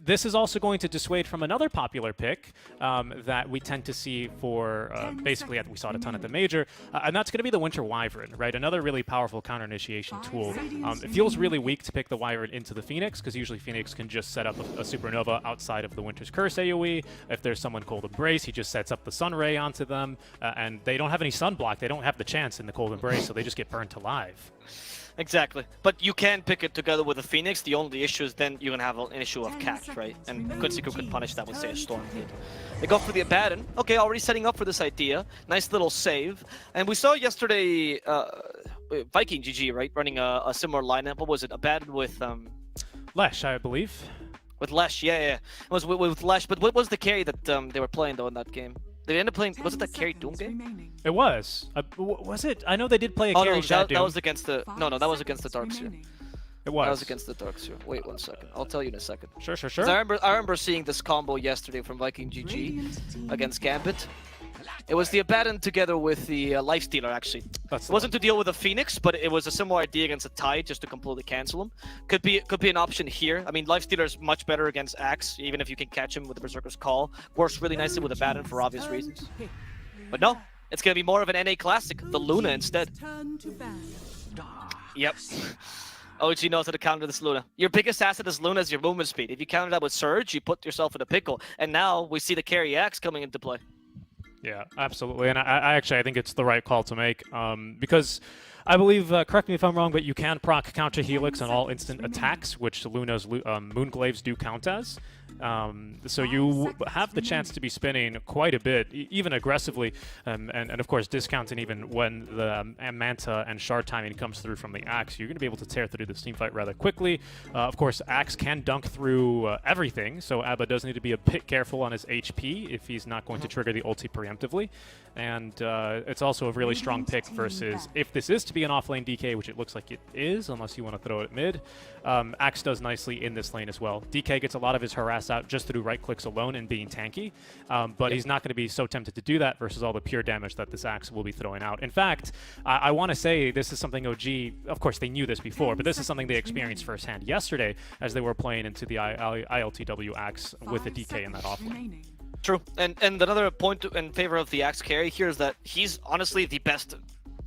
This is also going to dissuade from another popular pick that we tend to see for basically, we saw it a ton at the Major, and that's going to be the Winter Wyvern, right? Another really powerful counter initiation tool. It feels really weak to pick the Wyvern into the Phoenix, because usually Phoenix can just set up a Supernova outside of the Winter's Curse AoE. If there's someone Cold Embrace, he just sets up the Sun Ray onto them, and they don't have any Sun Block. They don't have the chance in the Cold Embrace, so they just get burnt alive. Exactly, but you can pick it together with a Phoenix. The only issue is then you're gonna have an issue of catch, right? And Quincy could punish that with, say, a Storm Hit. They go for the Abaddon. Okay, already setting up for this idea. Nice little save. And we saw yesterday Viking GG, right, running a similar lineup. What was it? Abaddon with Lesh, I believe. With Lesh, yeah. It was with Lesh. But what was the carry that they were playing though in that game? They ended up playing. Was it that carry Doom game? It was. Was it? I know they did play a oh, carry no, Shad Doom. that was against the. No, that was against the Darkseer. It was. That was against the Darkseer. Wait 1 second. I'll tell you in a second. Sure. 'Cause I remember seeing this combo yesterday from Viking GG against Gambit. It was the Abaddon together with the Lifestealer, actually. It wasn't to deal with a Phoenix, but it was a similar idea against a Tide, just to completely cancel him. Could be an option here. I mean, Lifestealer is much better against Axe, even if you can catch him with the Berserker's Call. Works really nicely with Abaddon for obvious reasons. But no, it's going to be more of an NA Classic, the Luna instead. Yep. OG knows how to counter this Luna. Your biggest asset is Luna is your movement speed. If you counter that with Surge, you put yourself in a pickle. And now we see the carry Axe coming into play. Yeah, absolutely. And I think it's the right call to make because I believe, correct me if I'm wrong, but you can proc Counter Helix on all instant attacks, which Luna's Moonglaves do count as. So you have the chance to be spinning quite a bit, even aggressively, and of course discounting even when the Manta and Shard timing comes through from the Axe. You're going to be able to tear through this teamfight rather quickly. Of course, Axe can dunk through everything, so Abba does need to be a bit careful on his HP if he's not going to trigger the ulti preemptively. And it's also a really strong pick versus, if this is to be an offlane DK, which it looks like it is, unless you want to throw it mid, Axe does nicely in this lane as well. DK gets a lot of his harass out just through right clicks alone and being tanky, but he's not going to be so tempted to do that versus all the pure damage that this Axe will be throwing out. In fact, I want to say this is something OG, of course they knew this before, but this is something they experienced firsthand yesterday as they were playing into the ILTW Axe with the DK in that offlane. True, and another point in favor of the Axe carry here is that he's honestly the best,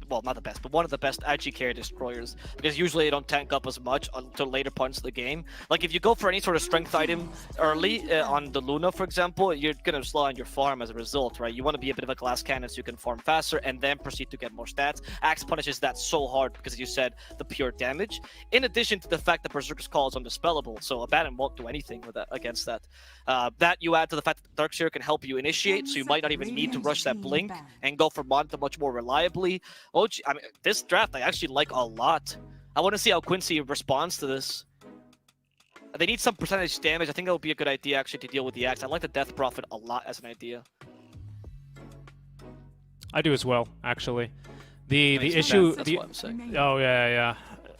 well, not the best, but one of the best IG carry destroyers, because usually they don't tank up as much until later parts of the game. Like if you go for any sort of strength item early on the Luna, for example, you're gonna slow down your farm as a result, right? You want to be a bit of a glass cannon so you can farm faster and then proceed to get more stats. Axe punishes that so hard because, as you said, the pure damage. In addition to the fact that Berserker's Call is undispellable, so Abaddon won't do anything with that against that. That you add to the fact that Darkseer can help you initiate, so you might not even need to rush that blink and go for Manta much more reliably. OG, I mean, this draft I actually like a lot. I want to see how Quincy responds to this. They need some percentage damage. I think that would be a good idea actually to deal with the Axe. I like the Death Prophet a lot as an idea. I do as well, actually. The issue. That's what I'm saying. Oh yeah.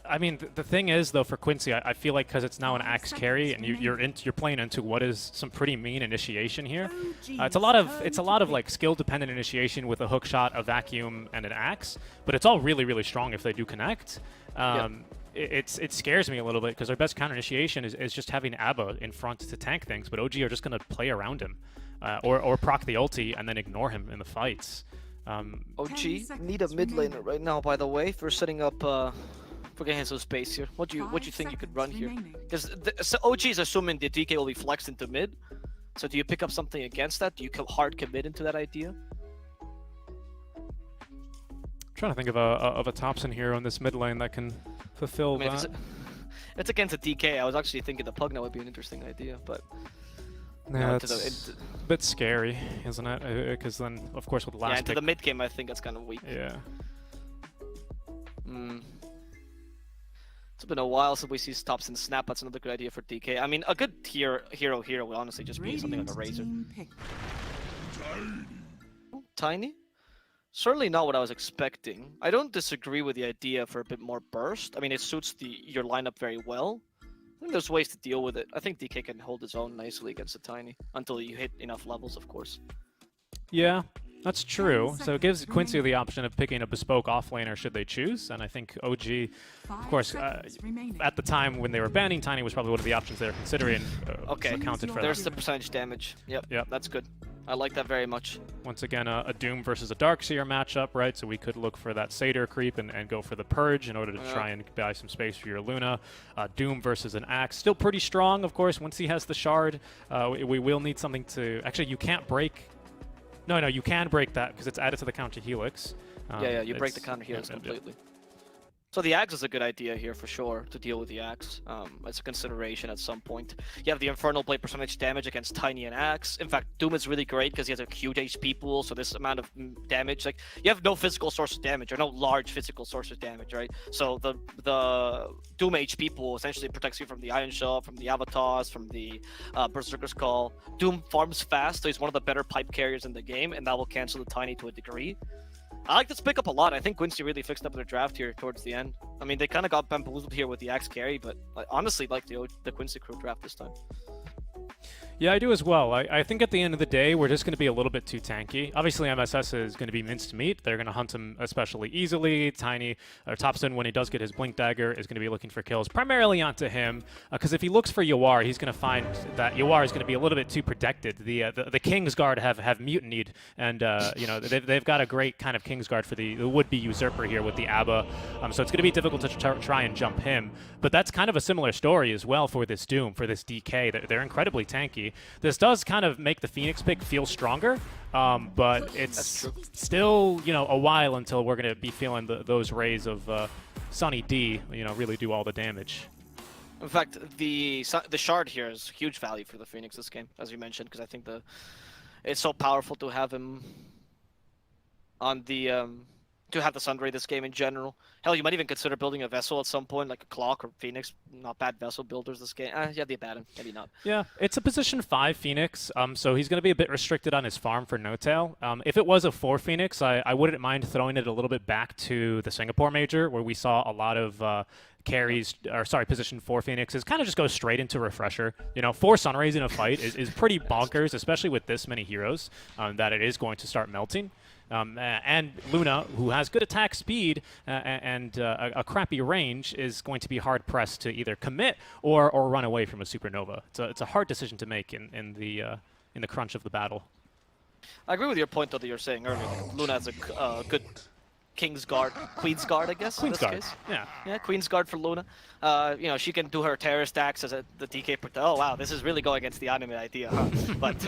I mean, the thing is, though, for Quincy, I feel like because it's now an Axe carry, and you're playing into what is some pretty mean initiation here. It's a lot of like skill-dependent initiation with a hook shot, a vacuum, and an Axe, but it's all really, really strong if they do connect. It scares me a little bit because their best counter initiation is just having Abba in front to tank things, but OG are just going to play around him, or proc the ulti and then ignore him in the fights. OG need a mid laner right now, by the way, for setting up. For getting some space here. What do you think you could run here? Because so OG is assuming the DK will be flexed into mid. So do you pick up something against that? Do you hard commit into that idea? I'm trying to think of a Thompson here on this mid lane that can fulfill that. If it's against a DK, I was actually thinking the Pugna would be an interesting idea, but yeah, it's a bit scary, isn't it? Because then, of course, with the last into the mid game, I think that's kind of weak. Yeah. It's been a while since we see Thompson snap. That's another good idea for DK. I mean, a good hero would honestly just be something like a Razor. Tiny? Certainly not what I was expecting. I don't disagree with the idea for a bit more burst. I mean, it suits your lineup very well. I think there's ways to deal with it. I think DK can hold his own nicely against a Tiny until you hit enough levels, of course. Yeah. That's true. So it gives seconds Quincy the remaining. option of picking a bespoke offlaner should they choose, and I think OG, of 5 course, seconds remaining. at the time when they were banning Tiny was probably one of the options they were considering. Okay. Accounted for There's that. the percentage damage. Yep. Yep. That's good. I like that very much. Once again, a Doom versus a Darkseer matchup, right? So we could look for that Satyr creep and go for the Purge in order to try and buy some space for your Luna. Doom versus an Axe. Still pretty strong, of course, once he has the Shard. We will need something to... Actually, you can't break... No, you can break that because it's added to the counter Helix. Yeah, you break the It's- counter Helix yeah, yeah, yeah. completely. So the Axe is a good idea here for sure, to deal with the Axe. It's a consideration at some point. You have the Infernal Blade percentage damage against Tiny and Axe. In fact, Doom is really great because he has a huge HP pool, so this amount of damage, like, you have no physical source of damage, or no large physical source of damage, right? So the Doom HP pool essentially protects you from the Iron Shell, from the Avatars, from the Berserker's Call. Doom farms fast, so he's one of the better pipe carriers in the game, and that will cancel the Tiny to a degree. I like this pickup a lot. I think Quincy really fixed up their draft here towards the end. I mean, they kind of got bamboozled here with the Axe carry, but I honestly like the Quincy crew draft this time. Yeah, I do as well. I think at the end of the day, we're just going to be a little bit too tanky. Obviously, MSS is going to be minced meat. They're going to hunt him especially easily. Tiny, or Topson, when he does get his Blink Dagger, is going to be looking for kills primarily onto him. Because if he looks for Yawar, he's going to find that Yawar is going to be a little bit too protected. The Kingsguard have mutinied, and you know they've got a great kind of Kingsguard for the would-be usurper here with the Abba. So it's going to be difficult to try and jump him. But that's kind of a similar story as well for this Doom, for this DK. They're incredibly tanky. This does kind of make the Phoenix pick feel stronger, but it's still, you know, a while until we're going to be feeling those rays of Sunny D, you know, really do all the damage. In fact, the Shard here is huge value for the Phoenix this game, as you mentioned, because I think it's so powerful to have him on the to have the Sunray this game in general. Hell, you might even consider building a vessel at some point, like a Clock or Phoenix. Not bad vessel builders this game. Yeah, the Abaddon, maybe not. Yeah, it's a position 5 Phoenix, so he's going to be a bit restricted on his farm for no-tail. If it was a 4 Phoenix, I wouldn't mind throwing it a little bit back to the Singapore Major, where we saw a lot of carries, or sorry, position 4 Phoenixes kind of just go straight into Refresher. You know, 4 Sunrays in a fight is pretty bonkers, especially with this many heroes, that it is going to start melting. And Luna, who has good attack speed and a crappy range, is going to be hard-pressed to either commit or run away from a Supernova. It's a hard decision to make in the crunch of the battle. I agree with your point, though, that you're saying earlier. Like, Luna has a good King's Guard, Queen's Guard, I guess. Queen's Guard, in this case. yeah. Yeah, Queen's Guard for Luna. You know, she can do her terror stacks as the DK. Oh wow, this is really going against the anime idea, huh? But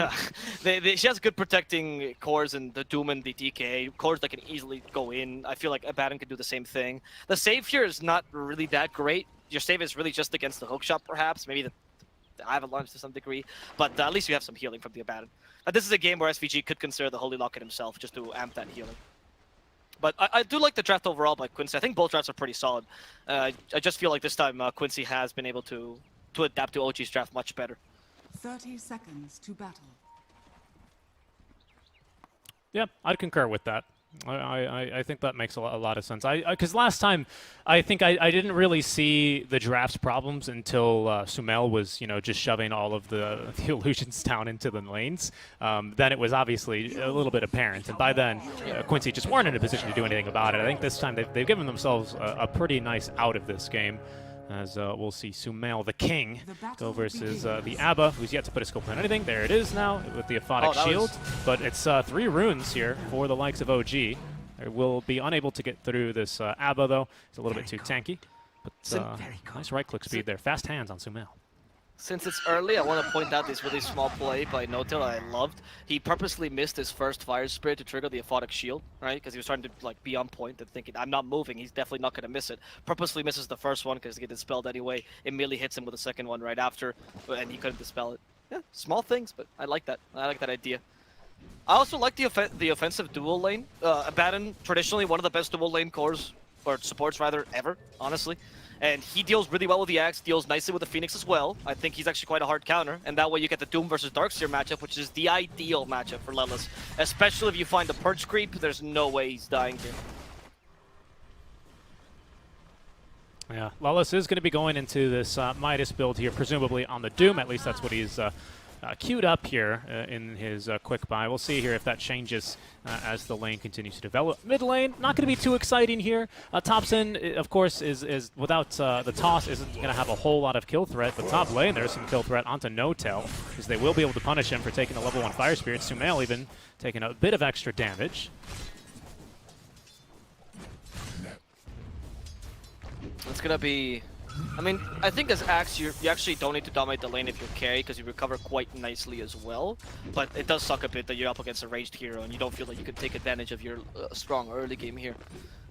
she has good protecting cores in the Doom and the DK. Cores that can easily go in. I feel like Abaddon can do the same thing. The save here is not really that great. Your save is really just against the hookshot, perhaps. Maybe the Avalanche to some degree. But at least you have some healing from the Abaddon. This is a game where SVG could consider the Holy Locket himself just to amp that healing. But I do like the draft overall by Quincy. I think both drafts are pretty solid. I just feel like this time Quincy has been able to adapt to OG's draft much better. 30 seconds to battle. Yeah, I'd concur with that. I think that makes a lot of sense. Because last time, I think I didn't really see the draft's problems until Sumail was, you know, just shoving all of the illusions down into the lanes. Then it was obviously a little bit apparent, and by then Quincy just weren't in a position to do anything about it. I think this time they've given themselves a pretty nice out of this game. As we'll see Sumail, the king, go versus the Abba, who's yet to put a scope on anything. There it is now with the Aphotic Shield. But it's 3 runes here for the likes of OG. They will be unable to get through this Abba, though. It's a little bit too tanky. But nice right-click speed there. Fast hands on Sumail. Since it's early, I want to point out this really small play by No-Tail I loved. He purposely missed his first Fire Spirit to trigger the Aphotic Shield, right? Because he was trying to like be on point and thinking, I'm not moving, he's definitely not going to miss it. Purposely misses the first one because he gets dispelled anyway. Immediately hits him with the second one right after, and he couldn't dispel it. Yeah, small things, but I like that. I like that idea. I also like the offensive dual lane. Abaddon, traditionally one of the best dual lane cores, or supports rather, ever, honestly. And he deals really well with the Axe, deals nicely with the Phoenix as well. I think he's actually quite a hard counter, and that way you get the Doom versus Darkseer matchup, which is the ideal matchup for Lelis. Especially if you find the Purge creep, there's no way he's dying here. Yeah, Lelis is going to be going into this Midas build here, presumably on the Doom. At least that's what he's queued up here in his quick buy. We'll see here if that changes as the lane continues to develop. Mid lane, not going to be too exciting here. Thompson, of course, is without the toss, isn't going to have a whole lot of kill threat. But top lane, there's some kill threat onto No-Tail, because they will be able to punish him for taking a level 1 Fire Spirit. Sumail even taking a bit of extra damage. It's going to be... I mean, I think as Axe, you actually don't need to dominate the lane if you're carry, because you recover quite nicely as well. But it does suck a bit that you're up against a ranged hero and you don't feel like you can take advantage of your strong early game here.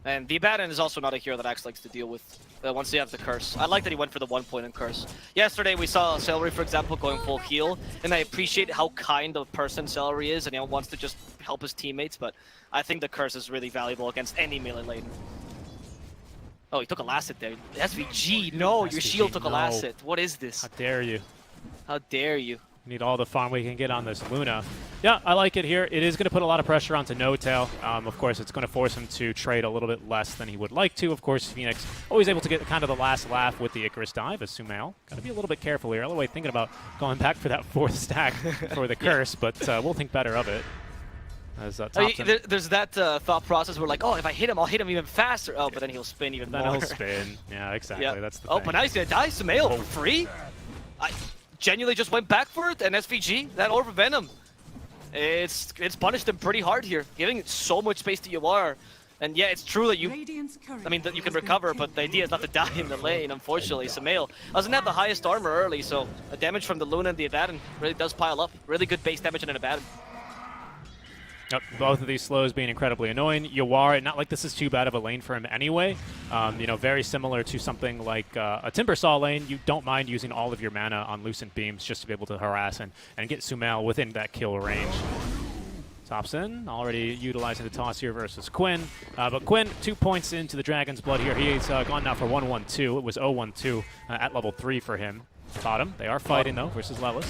And the Abaddon is also not a hero that Axe likes to deal with once they have the Curse. I like that he went for the 1 point in Curse. Yesterday we saw Celery, for example, going full heal, and I appreciate how kind of person Celery is, and he wants to just help his teammates, but I think the Curse is really valuable against any melee lane. Oh, he took a last hit there. SVG, no, your shield took a last hit. What is this? How dare you? How dare you? Need all the farm we can get on this Luna. Yeah, I like it here. It is going to put a lot of pressure onto No-Tail. Of course, it's going to force him to trade a little bit less than he would like to. Of course, Phoenix always able to get kind of the last laugh with the Icarus dive as Sumail. Got to be a little bit careful here. Otherwise, thinking about going back for that 4th stack for the curse, but we'll think better of it. As, there's that thought process where like, oh, if I hit him, I'll hit him even faster. Oh, but then he'll spin even more. Then he'll spin. Yeah, exactly. Yeah. That's the oh, thing. but now he's going to die. Sumail for free? I genuinely just went back for it, and SVG, that Orb of Venom. It's punished him pretty hard here, giving so much space to Yawar. And yeah, it's true that you that you can recover, but the idea is not to die in the lane, unfortunately. Sumail doesn't have the highest armor early, so the damage from the Luna and the Abaddon really does pile up. Really good base damage on an Abaddon. Yep, both of these slows being incredibly annoying. Yawar, not like this is too bad of a lane for him anyway. You know, very similar to something like a Timbersaw lane. You don't mind using all of your mana on Lucent Beams just to be able to harass and get Sumail within that kill range. Thompson already utilizing the toss here versus Quinn. But Quinn, 2 points into the Dragon's Blood here. He's gone now for 1-1-2. It was 0-1-2 at level 3 for him. Bottom, they are fighting though versus Lelis.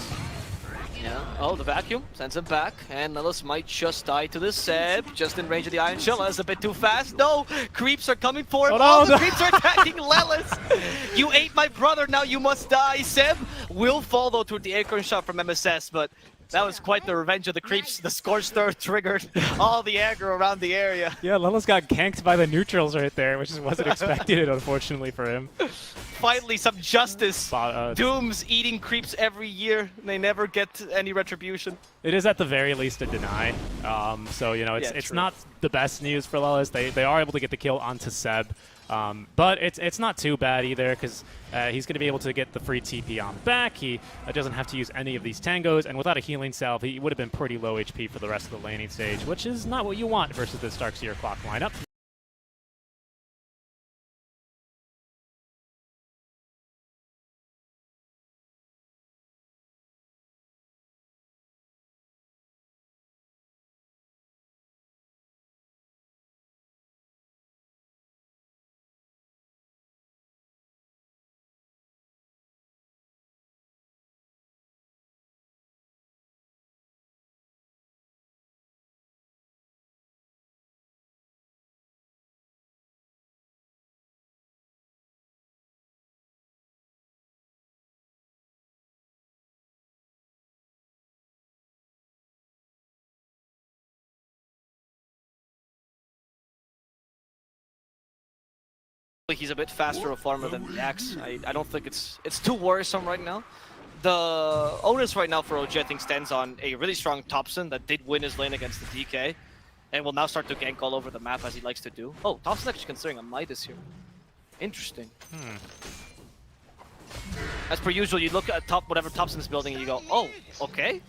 Yeah. Oh, the vacuum sends him back, and Lelis might just die to the Seb, just in range of the Iron Shell. That's a bit too fast. No, creeps are coming for him. Oh, no, the creeps are attacking Lelis. You ate my brother, now you must die. Seb will fall though to the acorn shot from MSS, but that was quite the revenge of the creeps. The Scorched Earth triggered all the aggro around the area. Yeah, Lelis got ganked by the neutrals right there, which wasn't expected, unfortunately, for him. Finally, some justice. Doom's eating creeps every year. They never get any retribution. It is at the very least a deny. So, you know, it's not the best news for Lelis. They are able to get the kill onto Seb. But it's not too bad either, because he's going to be able to get the free TP on back. He doesn't have to use any of these tangos, and without a healing salve, he would have been pretty low HP for the rest of the laning stage, which is not what you want versus this Darkseer clock lineup. He's a bit faster a farmer than the Axe. I don't think it's too worrisome right now. The onus right now for OG, I think, stands on a really strong Thompson that did win his lane against the DK, and will now start to gank all over the map as he likes to do. Oh, Thompson's actually considering a Midas here. Interesting. As per usual, you look at whatever Thompson's building and you go, oh, okay.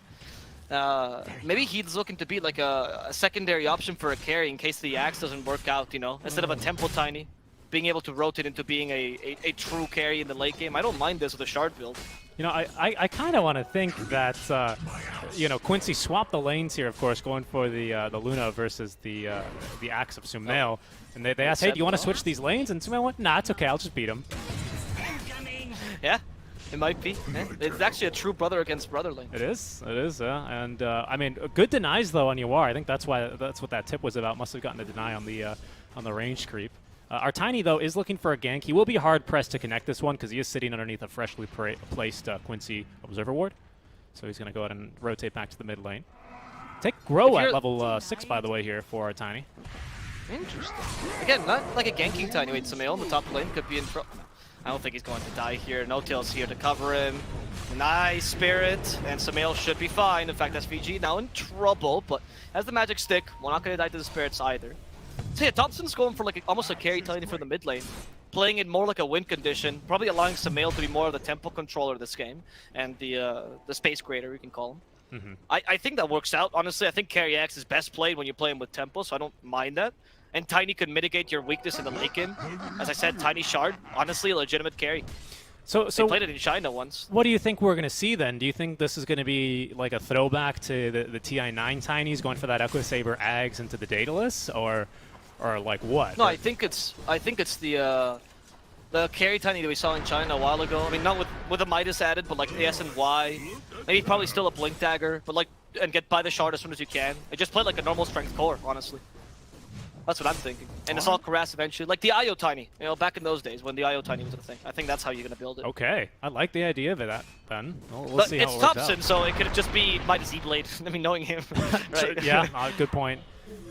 Maybe he's looking to be like a secondary option for a carry in case the Axe doesn't work out, you know, instead of a Tempo Tiny. Being able to rotate into being a true carry in the late game. I don't mind this with a Shard build. You know, I kind of want to think that, you know, Quincy swapped the lanes here, of course, going for the Luna versus the Axe of Sumail. And they asked, hey, do you want to switch these lanes? And Sumail went, nah, it's okay, I'll just beat him. Yeah, it might be. It's actually a true brother against brother lane. It is, yeah. And, I mean, good denies, though, on Yawar. I think that's what that tip was about. Must have gotten a deny on the range creep. Our Tiny, though, is looking for a gank. He will be hard-pressed to connect this one because he is sitting underneath a freshly placed Quincy Observer Ward. So he's going to go ahead and rotate back to the mid lane. Take Grow If at you're- level 6, by the way, here for our Tiny. Interesting. Again, not like a ganking Tiny. Wait, Sumail in the top lane could be in trouble. I don't think he's going to die here. No-Tail's here to cover him. Nice Spirit, and Sumail should be fine. In fact, SVG now in trouble, but has the magic stick. We're not going to die to the Spirits either. So yeah, Thompson's going for like almost a carry Tiny for the mid lane. Playing it more like a win condition, probably allowing Sumail to be more of the tempo controller this game, and the space creator, you can call him. I think that works out, honestly. I think Carry X is best played when you play him with tempo, so I don't mind that. And Tiny could mitigate your weakness in the late game. As I said, Tiny Shard, honestly, a legitimate carry. So They played it in China once. what do you think we're going to see then? Do you think this is going to be like a throwback to the TI9 Tinies going for that Echo Saber Ags into the Daedalus, or like what? No, I think it's the carry Tiny that we saw in China a while ago. I mean, not with a Midas added, but like the S and Y. Maybe probably still a Blink Dagger, but like, and get by the shard as soon as you can. And just play like a normal strength core, honestly. That's what I'm thinking. And it's all Karass eventually. Like the IO Tiny, you know, back in those days when the IO Tiny was a thing. I think that's how you're going to build it. Okay, I like the idea of that, Ben. We'll But see how it's it works Thompson, out. so it could just be Midas E-Blade. I mean, knowing him. Right? Yeah, good point.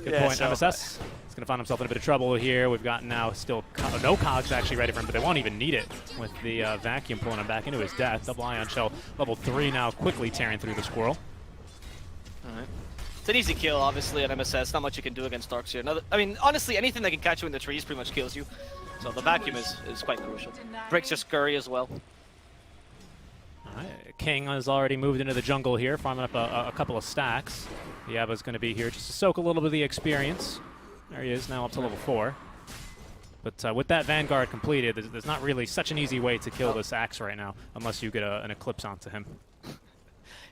Good Yeah, point. so- MSS is going to find himself in a bit of trouble here. We've got now still no cogs actually ready for him, but they won't even need it with the vacuum pulling him back into his death. Double Ion Shell level 3 now, quickly tearing through the Squirrel. Alright. It's an easy kill, obviously, at MSS. Not much you can do against Darks here. I mean, honestly, anything that can catch you in the trees pretty much kills you. So the vacuum is quite crucial. Breaks your scurry as well. Alright, King has already moved into the jungle here, farming up a couple of stacks. Yaba's going to be here just to soak a little bit of the experience. There he is, now up to level 4. But with that Vanguard completed, there's not really such an easy way to kill this Axe right now, unless you get an Eclipse onto him.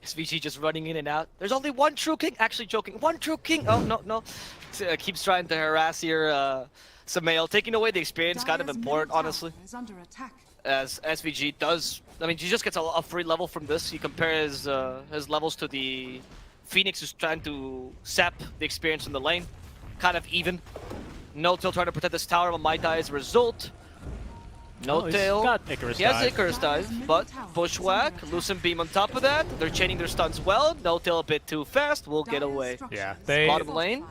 SVG just running in and out. There's only one true king. Actually joking. One true king. Oh, no. Keeps trying to harass here. Sumail. Taking away the experience kind of Dire's important, middle tower honestly. is under attack. As SVG does. I mean, he just gets a free level from this. He compares his levels to the Phoenix who's trying to sap the experience in the lane. Kind of even. No-Tail trying to protect this tower, but might die as a result. No-Tail. He's got Icarus He has dive. Icarus dive, but Bushwhack, Lucent Beam on top of that. They're chaining their stuns well. No-Tail a bit too fast. We'll get away. Yeah, they... Bottom lane.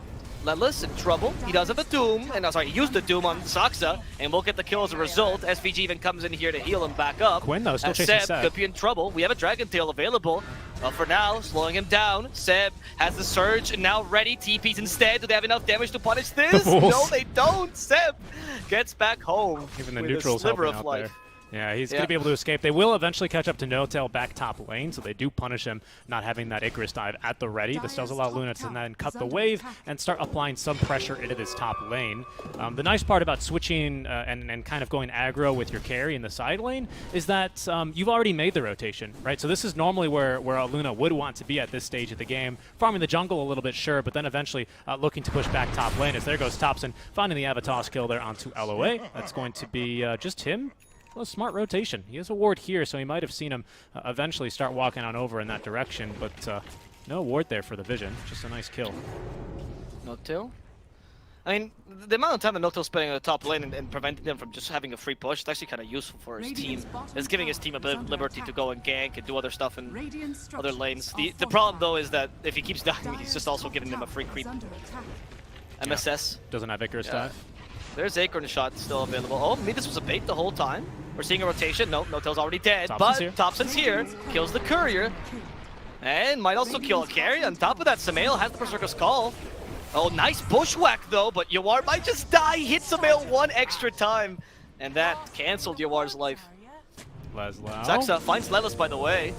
Lelis in trouble. He does have a Doom, and he used the Doom on Saksa, and we'll get the kill as a result. SVG even comes in here to heal him back up. Quinn, though, still As chasing Seb Seb. could be in trouble. We have a Dragon Tail available. For now, slowing him down. Seb has the Surge, and now ready. TPs instead. Do they have enough damage to punish this? The Bulls. No, they don't. Seb gets back home. Even the with neutral's a sliver helping of out life. there. Yeah, he's Yeah. going to be able to escape. They will eventually catch up to No-Tail back top lane, so they do punish him not having that Icarus dive at the ready. This does allow Luna to then cut the wave and start applying some pressure into this top lane. The nice part about switching and kind of going aggro with your carry in the side lane is that you've already made the rotation, right? So this is normally where Luna would want to be at this stage of the game. Farming the jungle a little bit, sure, but then eventually looking to push back top lane as there goes Thompson, finding the Avatos kill there onto LOA. That's going to be just him. Well, a smart rotation. He has a ward here, so he might have seen him eventually start walking on over in that direction, but no ward there for the vision. Just a nice kill. No-Tail? I mean, the amount of time that No-Tail's spending on the top lane and preventing them from just having a free push, it's actually kind of useful for his team. It's giving his team a bit of liberty to go and gank and do other stuff in Radiant other structures lanes. are The problem, though, fortified. is that if he keeps dying, he's just also giving them a free Dire's creep. under attack. MSS. Doesn't have Icarus Yeah. dive. There's Acorn shot still available. Oh, maybe this was a bait the whole time. We're seeing a rotation. No, No-Tail's already dead. Thompson's here. But Thompson's here. Kills the courier. And might also kill a carry. On top of that, Sumail has the Berserker's Call. Oh, nice bushwhack though, but Yawar might just die. Hit Sumail one extra time. And that canceled Yawar's life. Leslau. Saksa finds Lelis, by the way.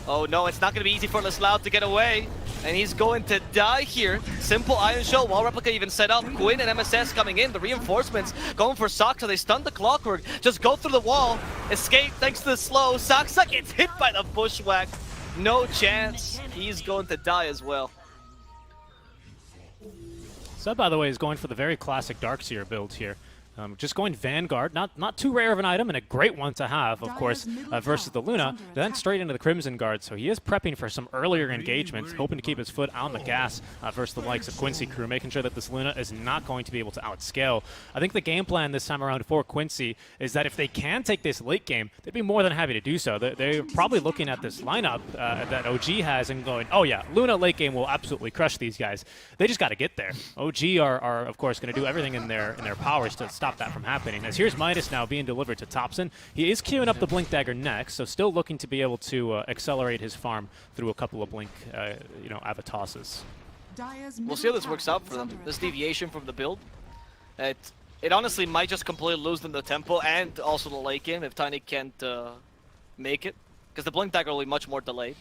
Oh no, it's not going to be easy for Leslau to get away. And he's going to die here. Simple Iron Shell, Wall Replica even set up. Quinn and MSS coming in. The reinforcements going for Saksa. They stun the Clockwork. Just go through the wall. Escape thanks to the slow. Saksa gets hit by the bushwhack. No chance. He's going to die as well. Seb, by the way, is going for the very classic Darkseer build here. Just going Vanguard, not too rare of an item and a great one to have, of course, versus the Luna. Then straight into the Crimson Guard, so he is prepping for some earlier engagements, hoping to keep his foot on the gas versus the likes of Quincy crew, making sure that this Luna is not going to be able to outscale. I think the game plan this time around for Quincy is that if they can take this late game, they'd be more than happy to do so. They're probably looking at this lineup that OG has and going, oh yeah, Luna late game will absolutely crush these guys. They just got to get there. OG are of course going to do everything in their powers to stop that from happening. As here's Midas now being delivered to Thompson. He is queuing up the Blink Dagger next, so still looking to be able to accelerate his farm through a couple of Blink, Avatosses. We'll see how this works out for them. This deviation from the build, it honestly might just completely lose them the tempo and also the late game if Tiny can't make it, because the Blink Dagger will be much more delayed.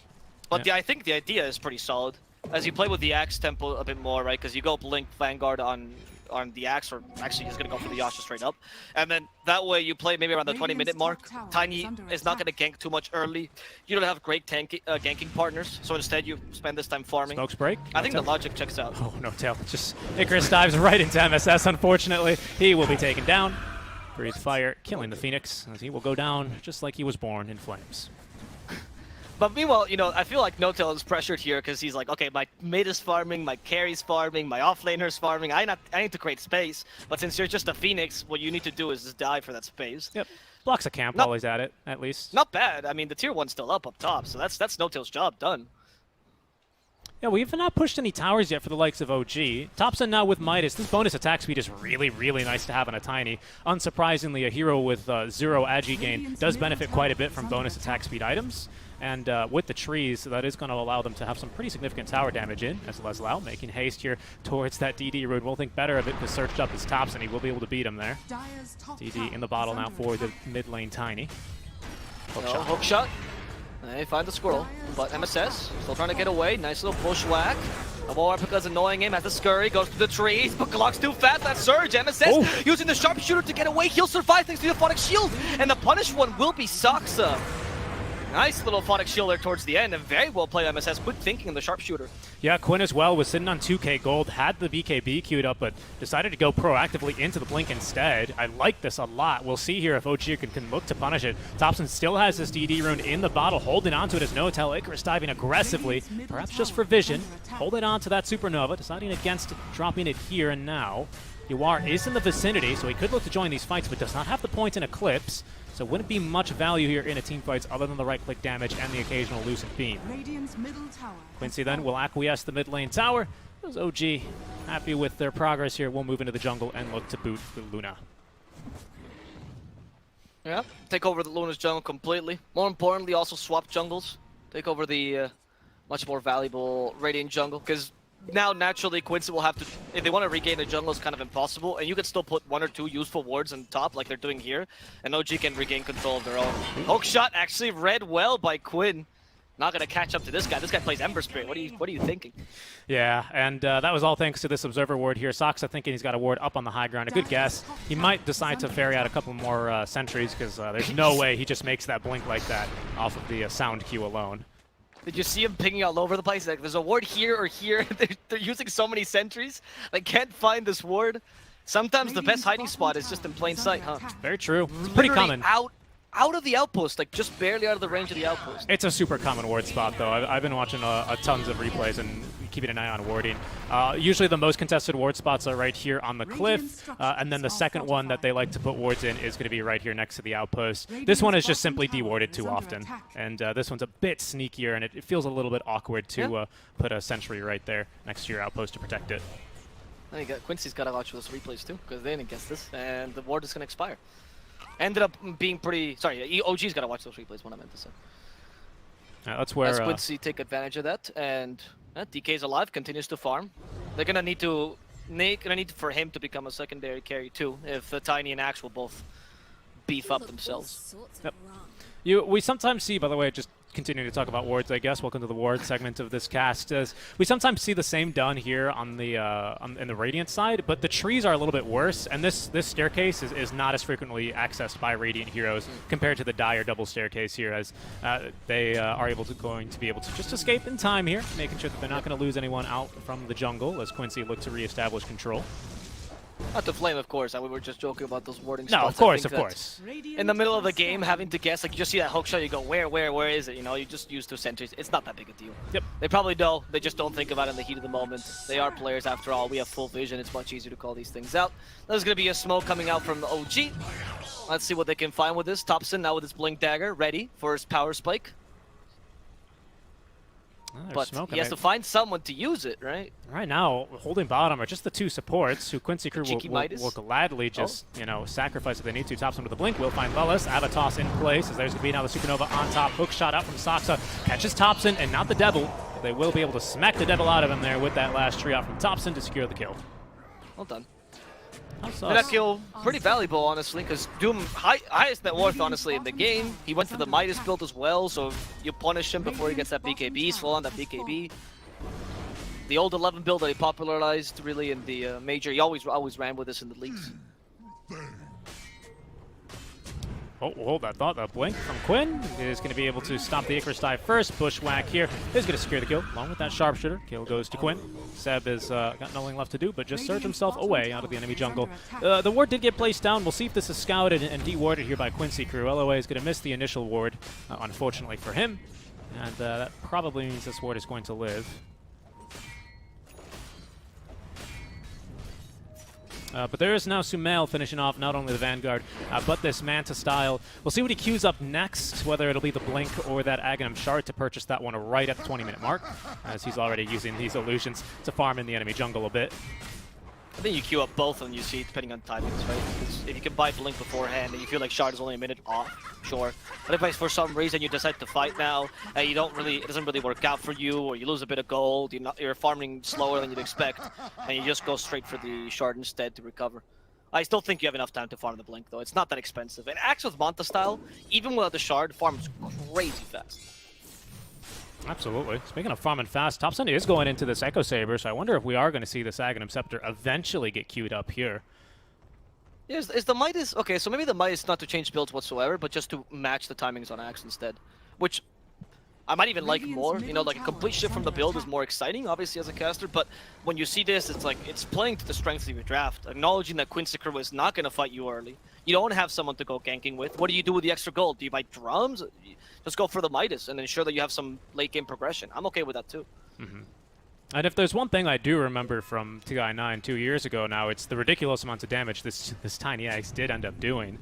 But I think the idea is pretty solid. As you play with the Axe tempo a bit more, right? Because you go Blink Vanguard on the Axe, or actually he's going to go for the Yasha straight up. And then that way you play maybe around the 20-minute mark. Tiny is not going to gank too much early. You don't have great ganking partners, so instead you spend this time farming. Smokes break. I think the logic checks out. Oh, no tail. Just Icarus dives right into MSS, unfortunately. He will be taken down. Breathe fire, killing the Phoenix, as he will go down just like he was born in flames. But meanwhile, I feel like No-Tail is pressured here because he's like, okay, my mid is farming, my carry's farming, my offlaner's farming. I need to create space. But since you're just a Phoenix, what you need to do is just die for that space. Yep. Blocks a camp while he's at it, at least. Not bad. I mean, the tier 1's still up top, so that's No-Tail's job done. Yeah, we've not pushed any towers yet for the likes of OG. Thompson now with Midas. This bonus attack speed is really, really nice to have on a Tiny. Unsurprisingly, a hero with 0 agi gain does benefit quite a bit from bonus attack speed items. And with the trees, that is going to allow them to have some pretty significant tower damage in, as Leslau making haste here towards that DD rune. Will think better of it because searched up his tops, and he will be able to beat him there. DD in the bottle now for the mid lane Tiny. Hook shot. They find the squirrel, but MSS still trying to get away. Nice little bushwhack. Because annoying him at the scurry, goes to the trees, but clock's too fast. That surge, MSS using the sharpshooter to get away. He'll survive thanks to the Phonic Shield, and the punished one will be Saksa. Nice little Phonic Shield there towards the end, and very well played MSS. Good thinking in the sharpshooter. Yeah, Quinn as well was sitting on 2k gold, had the BKB queued up, but decided to go proactively into the Blink instead. I like this a lot. We'll see here if OG can look to punish it. Thompson still has this DD rune in the bottle, holding onto it as No-Tail. Icarus diving aggressively, perhaps just for vision, holding on to that Supernova, deciding against dropping it here and now. Yuar is in the vicinity, so he could look to join these fights, but does not have the point in Eclipse. So wouldn't be much value here in a team fights other than the right-click damage and the occasional Lucent Beam. Quincy then will acquiesce the mid lane tower. As OG happy with their progress here, we'll move into the jungle and look to boot the Luna. Yeah, take over the Luna's jungle completely. More importantly, also swap jungles. Take over the much more valuable Radiant jungle, because now naturally Quincy will have to, if they want to regain the jungle, it's kind of impossible, and you can still put 1 or 2 useful wards on top like they're doing here, and OG can regain control of their own. Hook shot actually read well by Quinn. Not gonna catch up to this guy. This guy plays Ember Spirit. What are you thinking? Yeah, and that was all thanks to this Observer ward here. Saksa thinking he's got a ward up on the high ground. A good guess. He might decide to ferry out a couple more sentries, because there's no way he just makes that blink like that off of the sound cue alone. Did you see him pinging all over the place? Like, there's a ward here or here. They're using so many sentries. They can't find this ward. Sometimes the best hiding spot is just in plain sight, huh? Very true. It's pretty common. Out of the outpost, like just barely out of the range of the outpost. It's a super common ward spot, though. I've been watching a tons of replays and keeping an eye on warding. Usually the most contested ward spots are right here on the cliff, and then the second one that they like to put wards in is going to be right here next to the outpost. This one is just simply dewarded too often, and this one's a bit sneakier, and it feels a little bit awkward to put a sentry right there next to your outpost to protect it. I think Quincy's got to watch those replays too, because they didn't guess this, and the ward is going to expire. Ended up being pretty... Sorry, OG's got to watch those replays, what I meant to say. That's where... As Quincy take advantage of that, and DK's alive, continues to farm. They're going to need to... for him to become a secondary carry too, if Tiny and Axe will both beef up themselves. Yep. We sometimes see, by the way, just continuing to talk about wards, I guess. Welcome to the ward segment of this cast. We sometimes see the same done here on the in the Radiant side, but the trees are a little bit worse, and this staircase is not as frequently accessed by Radiant heroes compared to the Dire double staircase here, as they are going to be able to just escape in time here, making sure that they're not going to lose anyone out from the jungle as Quincy looks to reestablish control. Not to flame, of course. We were just joking about those warding No, spots. of course, I of think course. in the middle of the game, having to guess, like you just see that hook shot, you go, where is it? You know, you just use two sentries. It's not that big a deal. Yep. They probably know. They just don't think about it in the heat of the moment. They are players after all. We have full vision. It's much easier to call these things out. There's going to be a smoke coming out from the OG. Let's see what they can find with this. Thompson now with his Blink Dagger, ready for his power spike. But he has to find someone to use it, right? Right now, holding bottom are just the two supports who Quincy Crew will gladly just, you know, sacrifice if they need to. Thompson with the blink, will find Lelis. Avatos in place as there's going to be now the Supernova on top. Hook shot out from Saksa. Catches Thompson and not the Devil. But they will be able to smack the Devil out of him there with that last tree out from Thompson to secure the kill. Well done. And that kill, pretty valuable, honestly, because Doom, highest net worth, honestly, in the game. He went for the Midas build as well, so you punish him before he gets that BKB, slow on that BKB. The old 11 build that he popularized, really, in the major. He always ran with this in the leagues. Oh, hold that thought. That blink from Quinn is going to be able to stop the Icarus dive first. Bushwhack here is going to secure the kill, along with that sharpshooter. Kill goes to Quinn. Seb has got nothing left to do, but just surge himself away out of the enemy jungle. The ward did get placed down. We'll see if this is scouted and de-warded here by Quincy Crew. LOA is going to miss the initial ward, unfortunately for him. And that probably means this ward is going to live. But there is now Sumail finishing off not only the Vanguard, but this Manta style. We'll see what he queues up next, whether it'll be the Blink or that Aghanim Shard to purchase that one right at the 20-minute mark, as he's already using these illusions to farm in the enemy jungle a bit. I think you queue up both and you see, depending on timings, right? Because if you can buy Blink beforehand and you feel like Shard is only a minute off, sure. But if for some reason you decide to fight now, and it doesn't really work out for you, or you lose a bit of gold, you're farming slower than you'd expect, and you just go straight for the Shard instead to recover. I still think you have enough time to farm the Blink, though. It's not that expensive. And Axe with Manta style, even without the Shard, farms crazy fast. Absolutely. Speaking of farming fast, Thompson is going into this Echo Saber, so I wonder if we are going to see this Aghanim Scepter eventually get queued up here. Is the Midas... Okay, so maybe the Midas not to change builds whatsoever, but just to match the timings on Axe instead. Which I might even like more. You know, like a complete shift from the build is more exciting, obviously, as a caster, but when you see this, it's like, it's playing to the strength of your draft. Acknowledging that Quincy Crew is not going to fight you early. You don't have someone to go ganking with. What do you do with the extra gold? Do you buy drums? Just go for the Midas and ensure that you have some late game progression. I'm okay with that too. And if there's one thing I do remember from TI9 2 years ago now, it's the ridiculous amounts of damage this tiny axe did end up doing.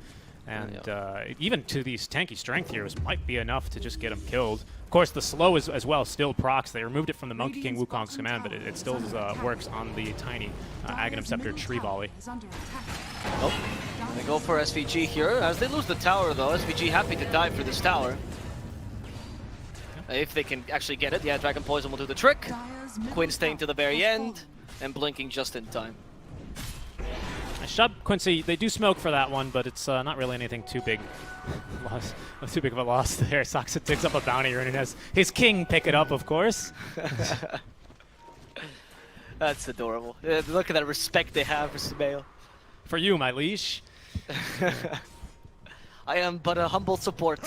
And even to these tanky strength heroes might be enough to just get them killed. Of course, the slow is, as well still procs. They removed it from the Monkey King Wukong's command, but it still works on the tiny Aghanim Scepter tree volley. Oh, they go for SVG here. As they lose the tower, though, SVG happy to die for this tower. If they can actually get it, yeah, Dragon Poison will do the trick. Quinn staying to the very end and blinking just in time. Shub Quincy, they do smoke for that one, but it's not really anything too big. Too big of a loss there. Saksa digs up a bounty rune and has his king pick it up, of course. That's adorable. Look at that respect they have for Sumail. For you, my liege. I am but a humble support.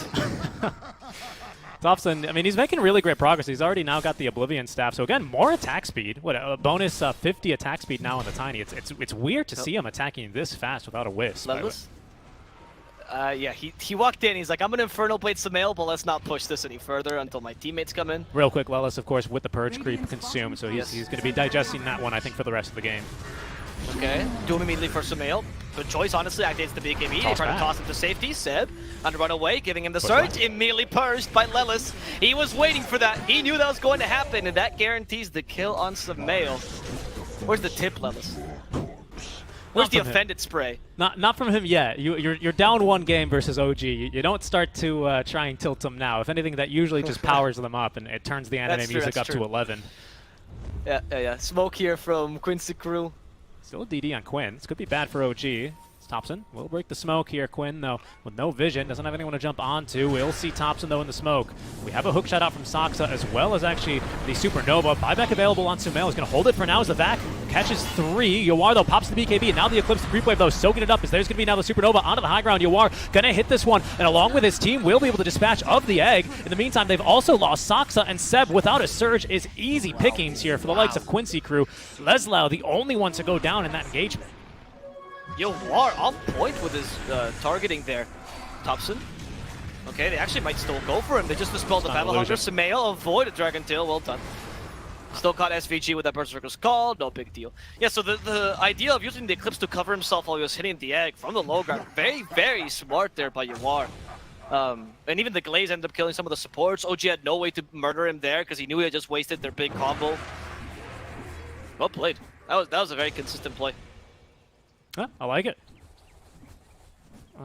Thompson, I mean, he's making really great progress. He's already now got the Oblivion Staff. So again, more attack speed. What, a bonus 50 attack speed now on the Tiny. It's weird to see him attacking this fast without a Wisp. Yeah, he walked in. He's like, I'm going to Infernal Blade Sumail, but let's not push this any further until my teammates come in. Real quick, Lelis, of course, with the Purge Creep consumed. So he's going to be digesting that one, I think, for the rest of the game. Okay, Doom immediately for Sumail. Good choice, honestly. Activates the BKB. They try to toss him to safety. Seb, on the run away, giving him the surge. Immediately purged by Lelis. He was waiting for that. He knew that was going to happen, and that guarantees the kill on Sumail. Where's the tip, Lelis? Where's the offended spray? Not from him yet. You're down one game versus OG. You don't start to try and tilt them now. If anything, that usually just powers them up, and it turns the anime music up to 11. Yeah. Smoke here from Quincy Crew. Still a DD on Quinn. This could be bad for OG. Thompson will break the smoke here. Quinn, though, with no vision, doesn't have anyone to jump onto. We'll see Thompson, though, in the smoke. We have a hook shot out from Saksa, as well as actually the Supernova. Buyback available on Sumail. He's going to hold it for now as the vac catches 3. Yawar, though, pops the BKB, and now the Eclipse Creep Wave, though, soaking it up, as there's going to be now the Supernova onto the high ground. Yawar going to hit this one, and along with his team, will be able to dispatch of the egg. In the meantime, they've also lost Saksa, and Seb, without a surge, is easy pickings here for the likes of Quincy Crew. Leslau, the only one to go down in that engagement. Yo, War on point with his targeting there. Thompson. Okay, they actually might still go for him. They just dispelled the Battle Hunger. Sumail avoided Dragon Tail. Well done. Still caught SVG with that Berserker's Call. No big deal. Yeah, so the idea of using the Eclipse to cover himself while he was hitting the egg from the low ground, very, very smart there by Yawar. And even the Glaze ended up killing some of the supports. OG had no way to murder him there because he knew he had just wasted their big combo. Well played. That was a very consistent play. Huh, I like it.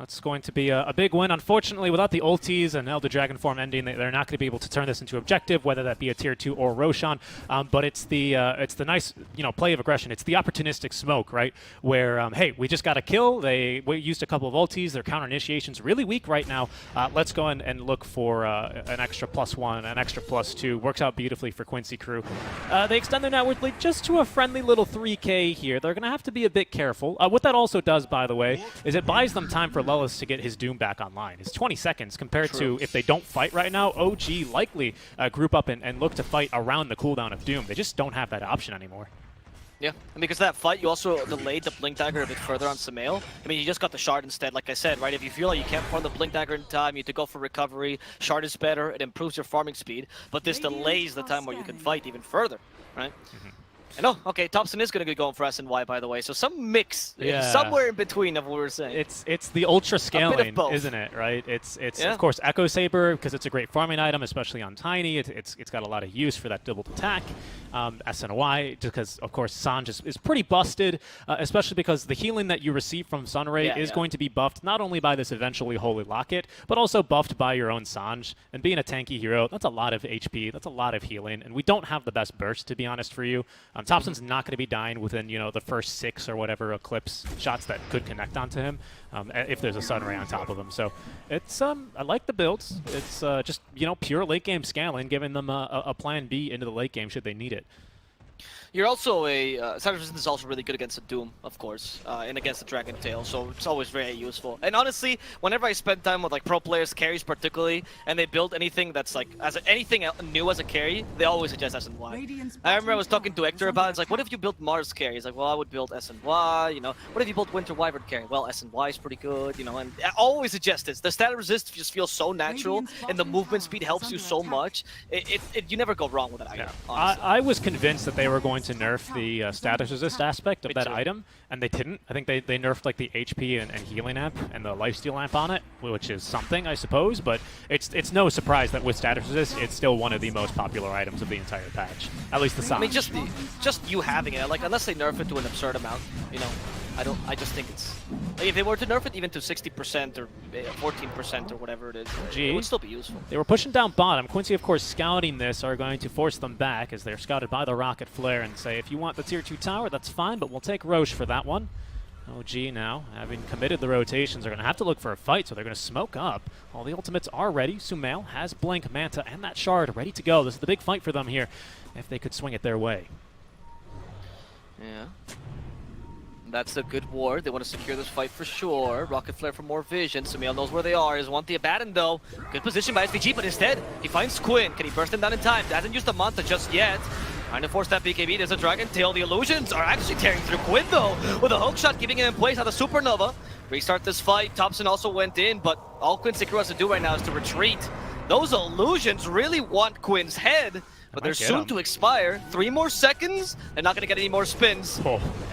It's going to be a big win. Unfortunately, without the ultis and Elder Dragon form ending, they're not going to be able to turn this into objective, whether that be a tier 2 or Roshan. But it's the nice play of aggression. It's the opportunistic smoke, right? Where hey, we just got a kill. We used a couple of ultis. Their counter initiation's really weak right now. Let's go and look for an extra +1, an extra +2. Works out beautifully for Quincy crew. They extend their network lead just to a friendly little 3K here. They're going to have to be a bit careful. What that also does, by the way, is it buys them time for Lelis to get his Doom back online. It's 20 seconds compared to if they don't fight right now. OG likely group up and look to fight around the cooldown of Doom. They just don't have that option anymore. Yeah, and because of that fight, you also delayed the Blink Dagger a bit further on Sumail. I mean, you just got the Shard instead, like I said, right? If you feel like you can't farm the Blink Dagger in time, you need to go for recovery. Shard is better, it improves your farming speed, but this delays the time where you can fight even further, right? And oh, okay, Thompson is going to be going for SNY, by the way, so some mix, somewhere in between of what we were saying. It's the ultra scaling, isn't it, right? It's of course Echo Saber, because it's a great farming item, especially on Tiny. It's got a lot of use for that doubled attack. SNY, because of course Sanj is pretty busted, especially because the healing that you receive from Sunray is going to be buffed not only by this eventually Holy Locket, but also buffed by your own Sanj. And being a tanky hero, that's a lot of HP, that's a lot of healing, and we don't have the best burst, to be honest, for you. Thompson's not going to be dying within, the first 6 or whatever Eclipse shots that could connect onto him if there's a Sunray on top of him. So it's I like the builds. It's just pure late game scaling, giving them a plan B into the late game should they need it. You're also Cyber Resistance is also really good against the Doom, of course, and against the Dragon Tail, so it's always very useful. And honestly, whenever I spend time with pro players, carries particularly, and they build anything that's anything new as a carry, they always suggest SNY. I remember I was talking to Hector about it. It's like, what if you built Mars carry? He's like, well, I would build SNY. What if you built Winter Wyvern carry? Well, SNY is pretty good. And I always suggest this. The stat resist just feels so natural, and the movement speed helps you so much. You never go wrong with that item. I was convinced that they were going to nerf the status resist aspect of that item, and they didn't. I think they nerfed the HP and healing amp and the lifesteal amp on it, which is something, I suppose, but it's no surprise that with status resist, it's still one of the most popular items of the entire patch. At least the Sanj. I mean, just you having it, unless they nerf it to an absurd amount, I just think it's... if they were to nerf it even to 60% or 14% or whatever it is, it would still be useful. They were pushing down bottom. Quincy, of course, scouting this are going to force them back as they're scouted by the Rocket Flare and say, if you want the tier 2 tower, that's fine, but we'll take Roche for that one. OG now, having committed the rotations, are going to have to look for a fight, so they're going to smoke up. All the ultimates are ready. Sumail has Blink, Manta, and that Shard ready to go. This is the big fight for them here, if they could swing it their way. Yeah. That's a good ward. They want to secure this fight for sure. Rocket Flare for more vision. Sumail knows where they are. Is want the Abaddon though. Good position by SVG, but instead he finds Quinn. Can he burst him down in time? Doesn't use the Manta just yet. Trying to force that BKB. There's a Dragon Tail. The illusions are actually tearing through Quinn though, with a hook shot keeping him in place on the Supernova. Restart this fight. Thompson also went in, but all Quincy crew has to do right now is to retreat. Those illusions really want Quinn's head. But they're soon to expire. 3 more seconds. They're not going to get any more spins.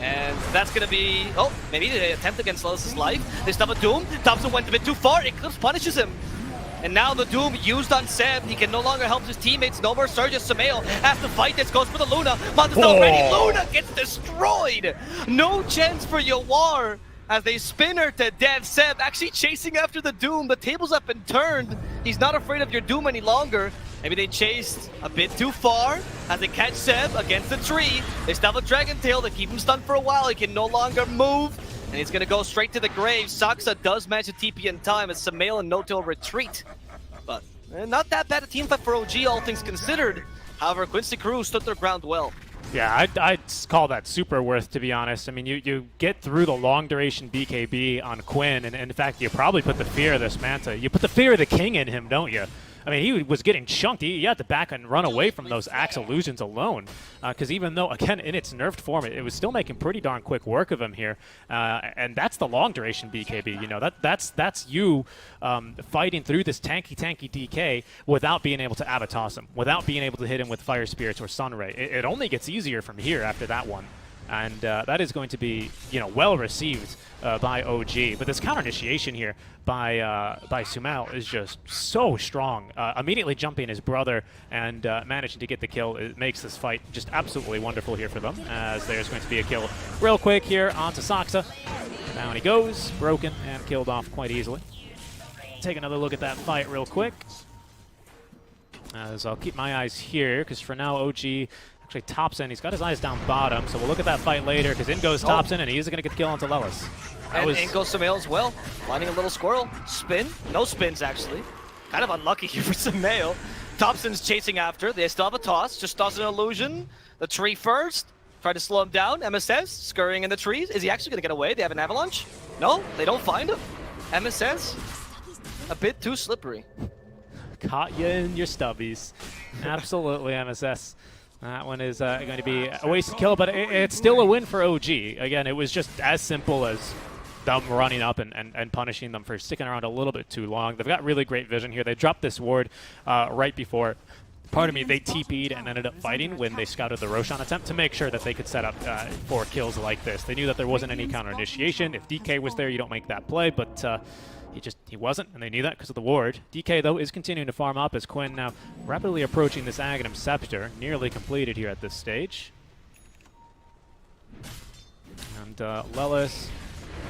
And that's going to be... oh, maybe the attempt against Lelis' life. They still have a Doom. Thompson went a bit too far. Eclipse punishes him. And now the Doom used on Seb. He can no longer help his teammates. No more Surge. Sumail has to fight this. Goes for the Luna. Manta's not ready. Luna gets destroyed. No chance for Yawar as they spin her to death. Seb actually chasing after the Doom. The tables have been turned. He's not afraid of your Doom any longer. Maybe they chased a bit too far as they catch Seb against the tree. They still have a Dragon Tail to keep him stunned for a while. He can no longer move, and he's going to go straight to the grave. Saksa does manage to TP in time as Sumail and Notil retreat. But not that bad a team fight for OG, all things considered. However, Quincy crew stood their ground well. Yeah, I'd call that super worth, to be honest. I mean, you get through the long duration BKB on Quinn, and in fact, you probably put the fear of this Manta. You put the fear of the king in him, don't you? I mean, he was getting chunked. He had to back and run away from those Axe Illusions alone. Because even though, again, in its nerfed form, it was still making pretty darn quick work of him here. And that's the long duration BKB. You know, that's you fighting through this tanky DK without being able to Avatos him, without being able to hit him with Fire Spirits or Sunray. It only gets easier from here after that one. And that is going to be, you know, well received by OG. But this counter initiation here by Sumail is just so strong. Immediately jumping his brother and managing to get the kill. It makes this fight just absolutely wonderful here for them, as there's going to be a kill real quick here onto Saksa. Down he goes, broken and killed off quite easily. Take another look at that fight real quick, as I'll keep my eyes here, because for now OG actually Thompson, he's got his eyes down bottom, so we'll look at that fight later, because in goes Thompson, and he's going to get the kill onto Lelis. And in goes Sumail as well, finding a little squirrel. Spin, no spins actually. Kind of unlucky here for Sumail. Thompson's chasing after, they still have a toss, just toss an illusion. The tree first, try to slow him down. MSS scurrying in the trees. Is he actually going to get away? They have an avalanche? No, they don't find him. MSS, a bit too slippery. Caught you in your stubbies. Absolutely, MSS. That one is going to be a wasted kill, but it's still a win for OG. Again, it was just as simple as them running up and punishing them for sticking around a little bit too long. They've got really great vision here. They dropped this ward right before. Pardon me, they TP'd and ended up fighting when they scouted the Roshan attempt to make sure that they could set up for kills like this. They knew that there wasn't any counter initiation. If DK was there, you don't make that play, but he wasn't, and they knew that because of the ward. DK, though, is continuing to farm up as Quinn now rapidly approaching this Aghanim Scepter, nearly completed here at this stage. And Lelis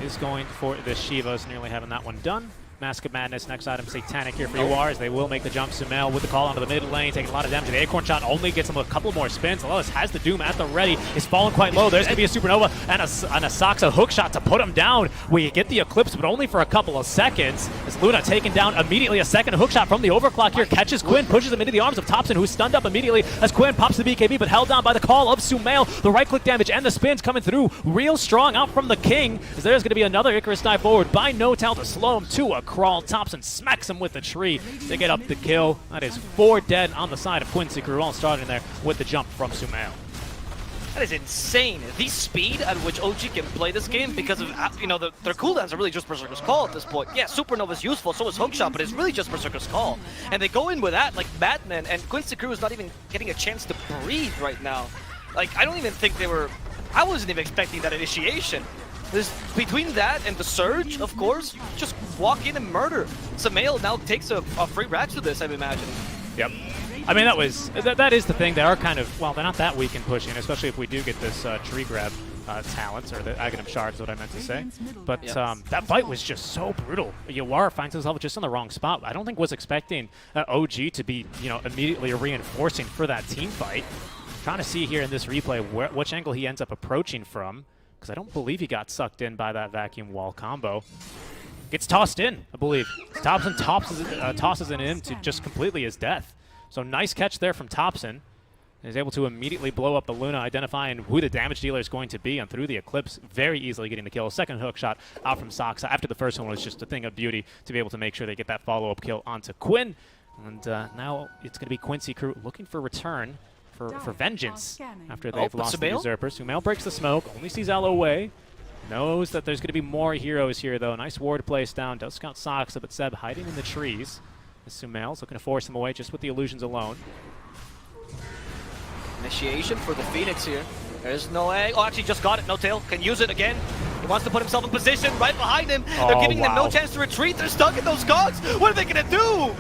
is going for the Shivas, nearly having that one done. Mask of Madness, next item, Satanic here for UR, as they will make the jump. Sumail with the call onto the mid lane, taking a lot of damage. The Acorn Shot only gets him a couple more spins. Lelis has the Doom at the ready, is falling quite low. There's going to be a Supernova and a Saksa hook shot to put him down. We get the Eclipse, but only for a couple of seconds. As Luna taken down immediately, a second hook shot from the Overclock here, catches Quinn, pushes him into the arms of Thompson, who's stunned up immediately as Quinn pops the BKB, but held down by the call of Sumail. The right-click damage and the spins coming through real strong out from the King, as there's going to be another Icarus dive forward by NoTel to slow him to a crawl. Thompson smacks him with the tree to get up the kill. That is 4 dead on the side of Quincy Crew, all starting there with the jump from Sumail. That is insane. The speed at which OG can play this game, because of, you know, their cooldowns are really just Berserker's Call at this point. Yeah, Supernova's useful, so is Hookshot, but it's really just Berserker's Call. And they go in with that like madmen, and Quincy Crew is not even getting a chance to breathe right now. Like, I don't even think I wasn't even expecting that initiation. Between that and the surge, of course, just walk in and murder. Sumail now takes a free ratch to this, I'm imagining. Yep. I mean, that is the thing. They are kind of, well, they're not that weak in pushing, especially if we do get this tree grab talents, or the Aghanim Shards, what I meant to say. But that fight was just so brutal. Yawar finds himself just in the wrong spot. I don't think was expecting OG to be, you know, immediately reinforcing for that team fight. Trying to see here in this replay which angle he ends up approaching from, because I don't believe he got sucked in by that vacuum wall combo. Gets tossed in, I believe. Thompson tosses it in to just completely his death. So nice catch there from Thompson. He's able to immediately blow up the Luna, identifying who the damage dealer is going to be, and through the Eclipse, very easily getting the kill. Second hook shot out from Saksa. After the first one was just a thing of beauty to be able to make sure they get that follow-up kill onto Quinn. And now it's going to be Quincy Crew looking for return. For vengeance after they've lost the Usurper. Sumail breaks the smoke, only sees Elo away. Knows that there's going to be more heroes here, though. Nice ward placed down. Does scout Saksa, but Seb hiding in the trees. Sumail's looking to force him away just with the illusions alone. Initiation for the Phoenix here. There's no egg. Oh, actually just got it. NoTel can use it again. He wants to put himself in position right behind him. They're giving them no chance to retreat. They're stuck in those cogs. What are they going to do?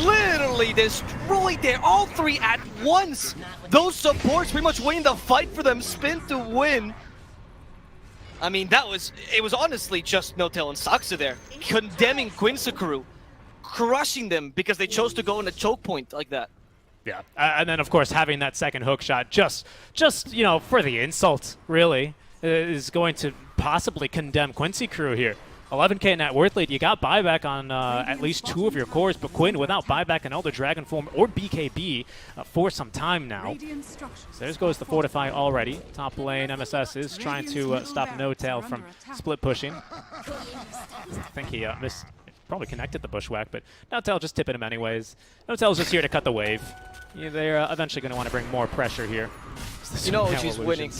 Literally destroyed there. All three at once. Those supports pretty much winning the fight for them. Spin to win. I mean, it was honestly just NoTel and Saksa there, condemning Quincy Crew, crushing them because they chose to go in a choke point like that. Yeah, and then of course having that second hook shot, just you know, for the insult, really, is going to possibly condemn Quincy Crew here. 11k net worth lead. You got buyback on at least 2 of your cores, but Quinn without buyback and Elder Dragon form or BKB for some time now. So there goes the Fortify already. Top lane, MSS is trying to stop NoTel from split pushing. I think he probably connected the bushwhack, but Notel just tipping him anyways. Notel's just here to cut the wave. Yeah, they're eventually going to want to bring more pressure here. You know she's winning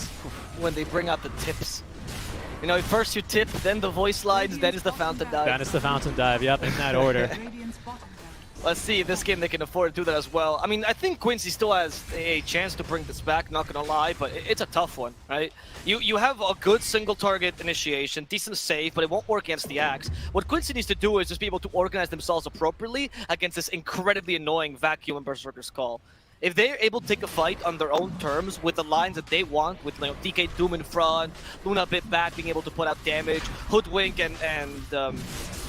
when they bring out the tips. You know, first you tip, then the voice lines, then is the fountain dive. Then it's the fountain dive, yep, in that order. Radiant's bottom tower. Let's see if this game they can afford to do that as well. I mean, I think Quincy still has a chance to bring this back, not gonna lie, but it's a tough one, right? You have a good single target initiation, decent save, but it won't work against the Axe. What Quincy needs to do is just be able to organize themselves appropriately against this incredibly annoying Vacuum and Berserker's Call. If they're able to take a fight on their own terms with the lines that they want, with DK Doom in front, Luna a bit back, being able to put out damage, Hoodwink and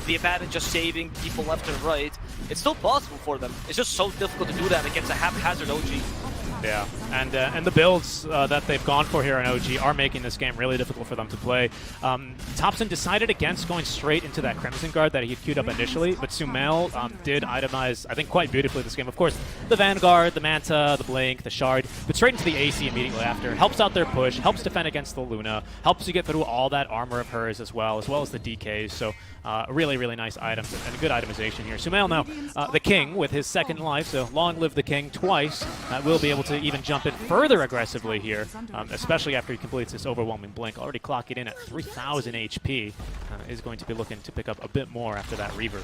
the advantage of saving people left and right, it's still possible for them. It's just so difficult to do that against a haphazard OG. Yeah, and the builds that they've gone for here on OG are making this game really difficult for them to play. Thompson decided against going straight into that Crimson Guard that he had queued up initially, but Sumail did itemize, I think, quite beautifully this game. Of course, the Vanguard, the Manta, the Blink, the Shard, but straight into the AC immediately after. Helps out their push, helps defend against the Luna, helps you get through all that armor of hers as well as the DKs. So really, really nice items and good itemization here. Sumail now, the King with his second life, so long live the King twice, will be able to even jump in further aggressively here, especially after he completes this overwhelming blink. Already clocking in at 3,000 HP, is going to be looking to pick up a bit more after that Reaver.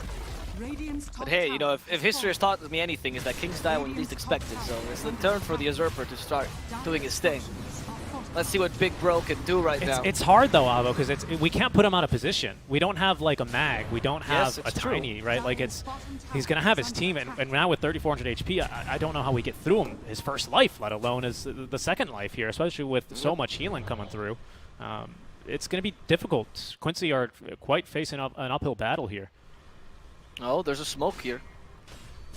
But hey, you know, if history has taught me anything, is that Kings die when least expected, so it's the turn for the Usurper to start doing his thing. Let's see what Big Bro can do right now. It's hard though, Avo, because we can't put him out of position. We don't have like a mag. We don't have a Tiny, right? Like he's gonna have his team, and now with 3,400 HP, I don't know how we get through him his first life, let alone his the second life here, especially with so much healing coming through. It's gonna be difficult. Quincy are quite facing an uphill battle here. Oh, there's a smoke here.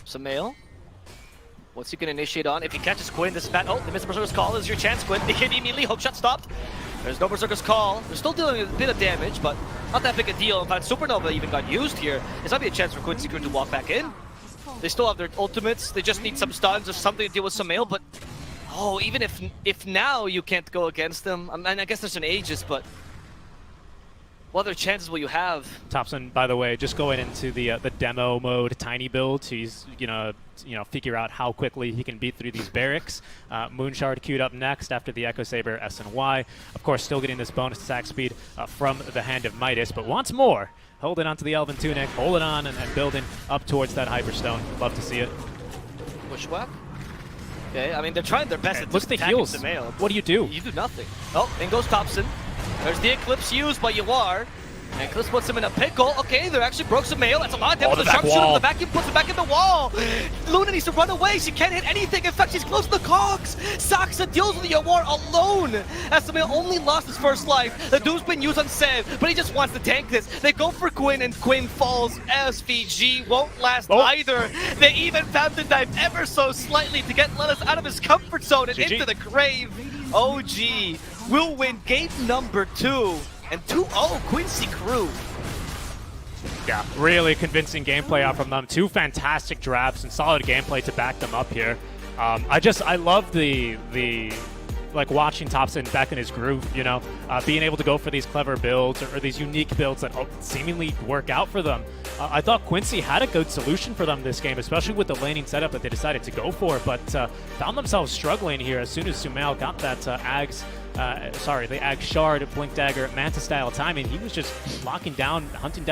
Sumail. What's he going to initiate on? If he catches Quinn, this is bad. Oh, the Mr. Berserker's Call is your chance, Quinn. They hit immediately. Hook shot stopped. There's no Berserker's Call. They're still dealing with a bit of damage, but not that big a deal. In fact, Supernova even got used here. It's not be a chance for Quincy Crew to walk back in. They still have their ultimates. They just need some stuns or something to deal with Sumail, but oh, even if now you can't go against them, I mean, I guess there's an Aegis, but what other chances will you have? Thompson, by the way, just going into the demo mode Tiny build. He's gonna figure out how quickly he can beat through these barracks. Moonshard queued up next after the Echo Saber SNY. Of course, still getting this bonus attack speed from the Hand of Midas, but once more, holding on to the Elven Tunic, holding on and building up towards that Hyperstone. Love to see it. Bushwhack? Okay, I mean, they're trying their best at look at the heals. What do you do? You do nothing. Oh, in goes Thompson. There's the Eclipse used by Yawar. And Eclipse puts him in a pickle. Okay, they actually broke Sumail. That's a lot of damage. The sharpshooter, the vacuum puts him back in the wall. Luna needs to run away. She can't hit anything. In fact, she's close to the cogs. Saksa deals with Yawar alone. As Sumail only lost his first life. The Doom's been used on Sev, but he just wants to tank this. They go for Quinn, and Quinn falls. SVG won't last either. They even fountain dive ever so slightly to get Lennis out of his comfort zone and into the grave. OG will win game number 2. And 2-0 Quincy Crew. Yeah, really convincing gameplay out from them. 2 fantastic drafts and solid gameplay to back them up here. I love the like watching Thompson back in his groove, being able to go for these clever builds or these unique builds that seemingly work out for them. I thought Quincy had a good solution for them this game, especially with the laning setup that they decided to go for, but found themselves struggling here as soon as Sumail got that the Ag Shard, Blink Dagger, Manta style timing. He was just locking down, hunting down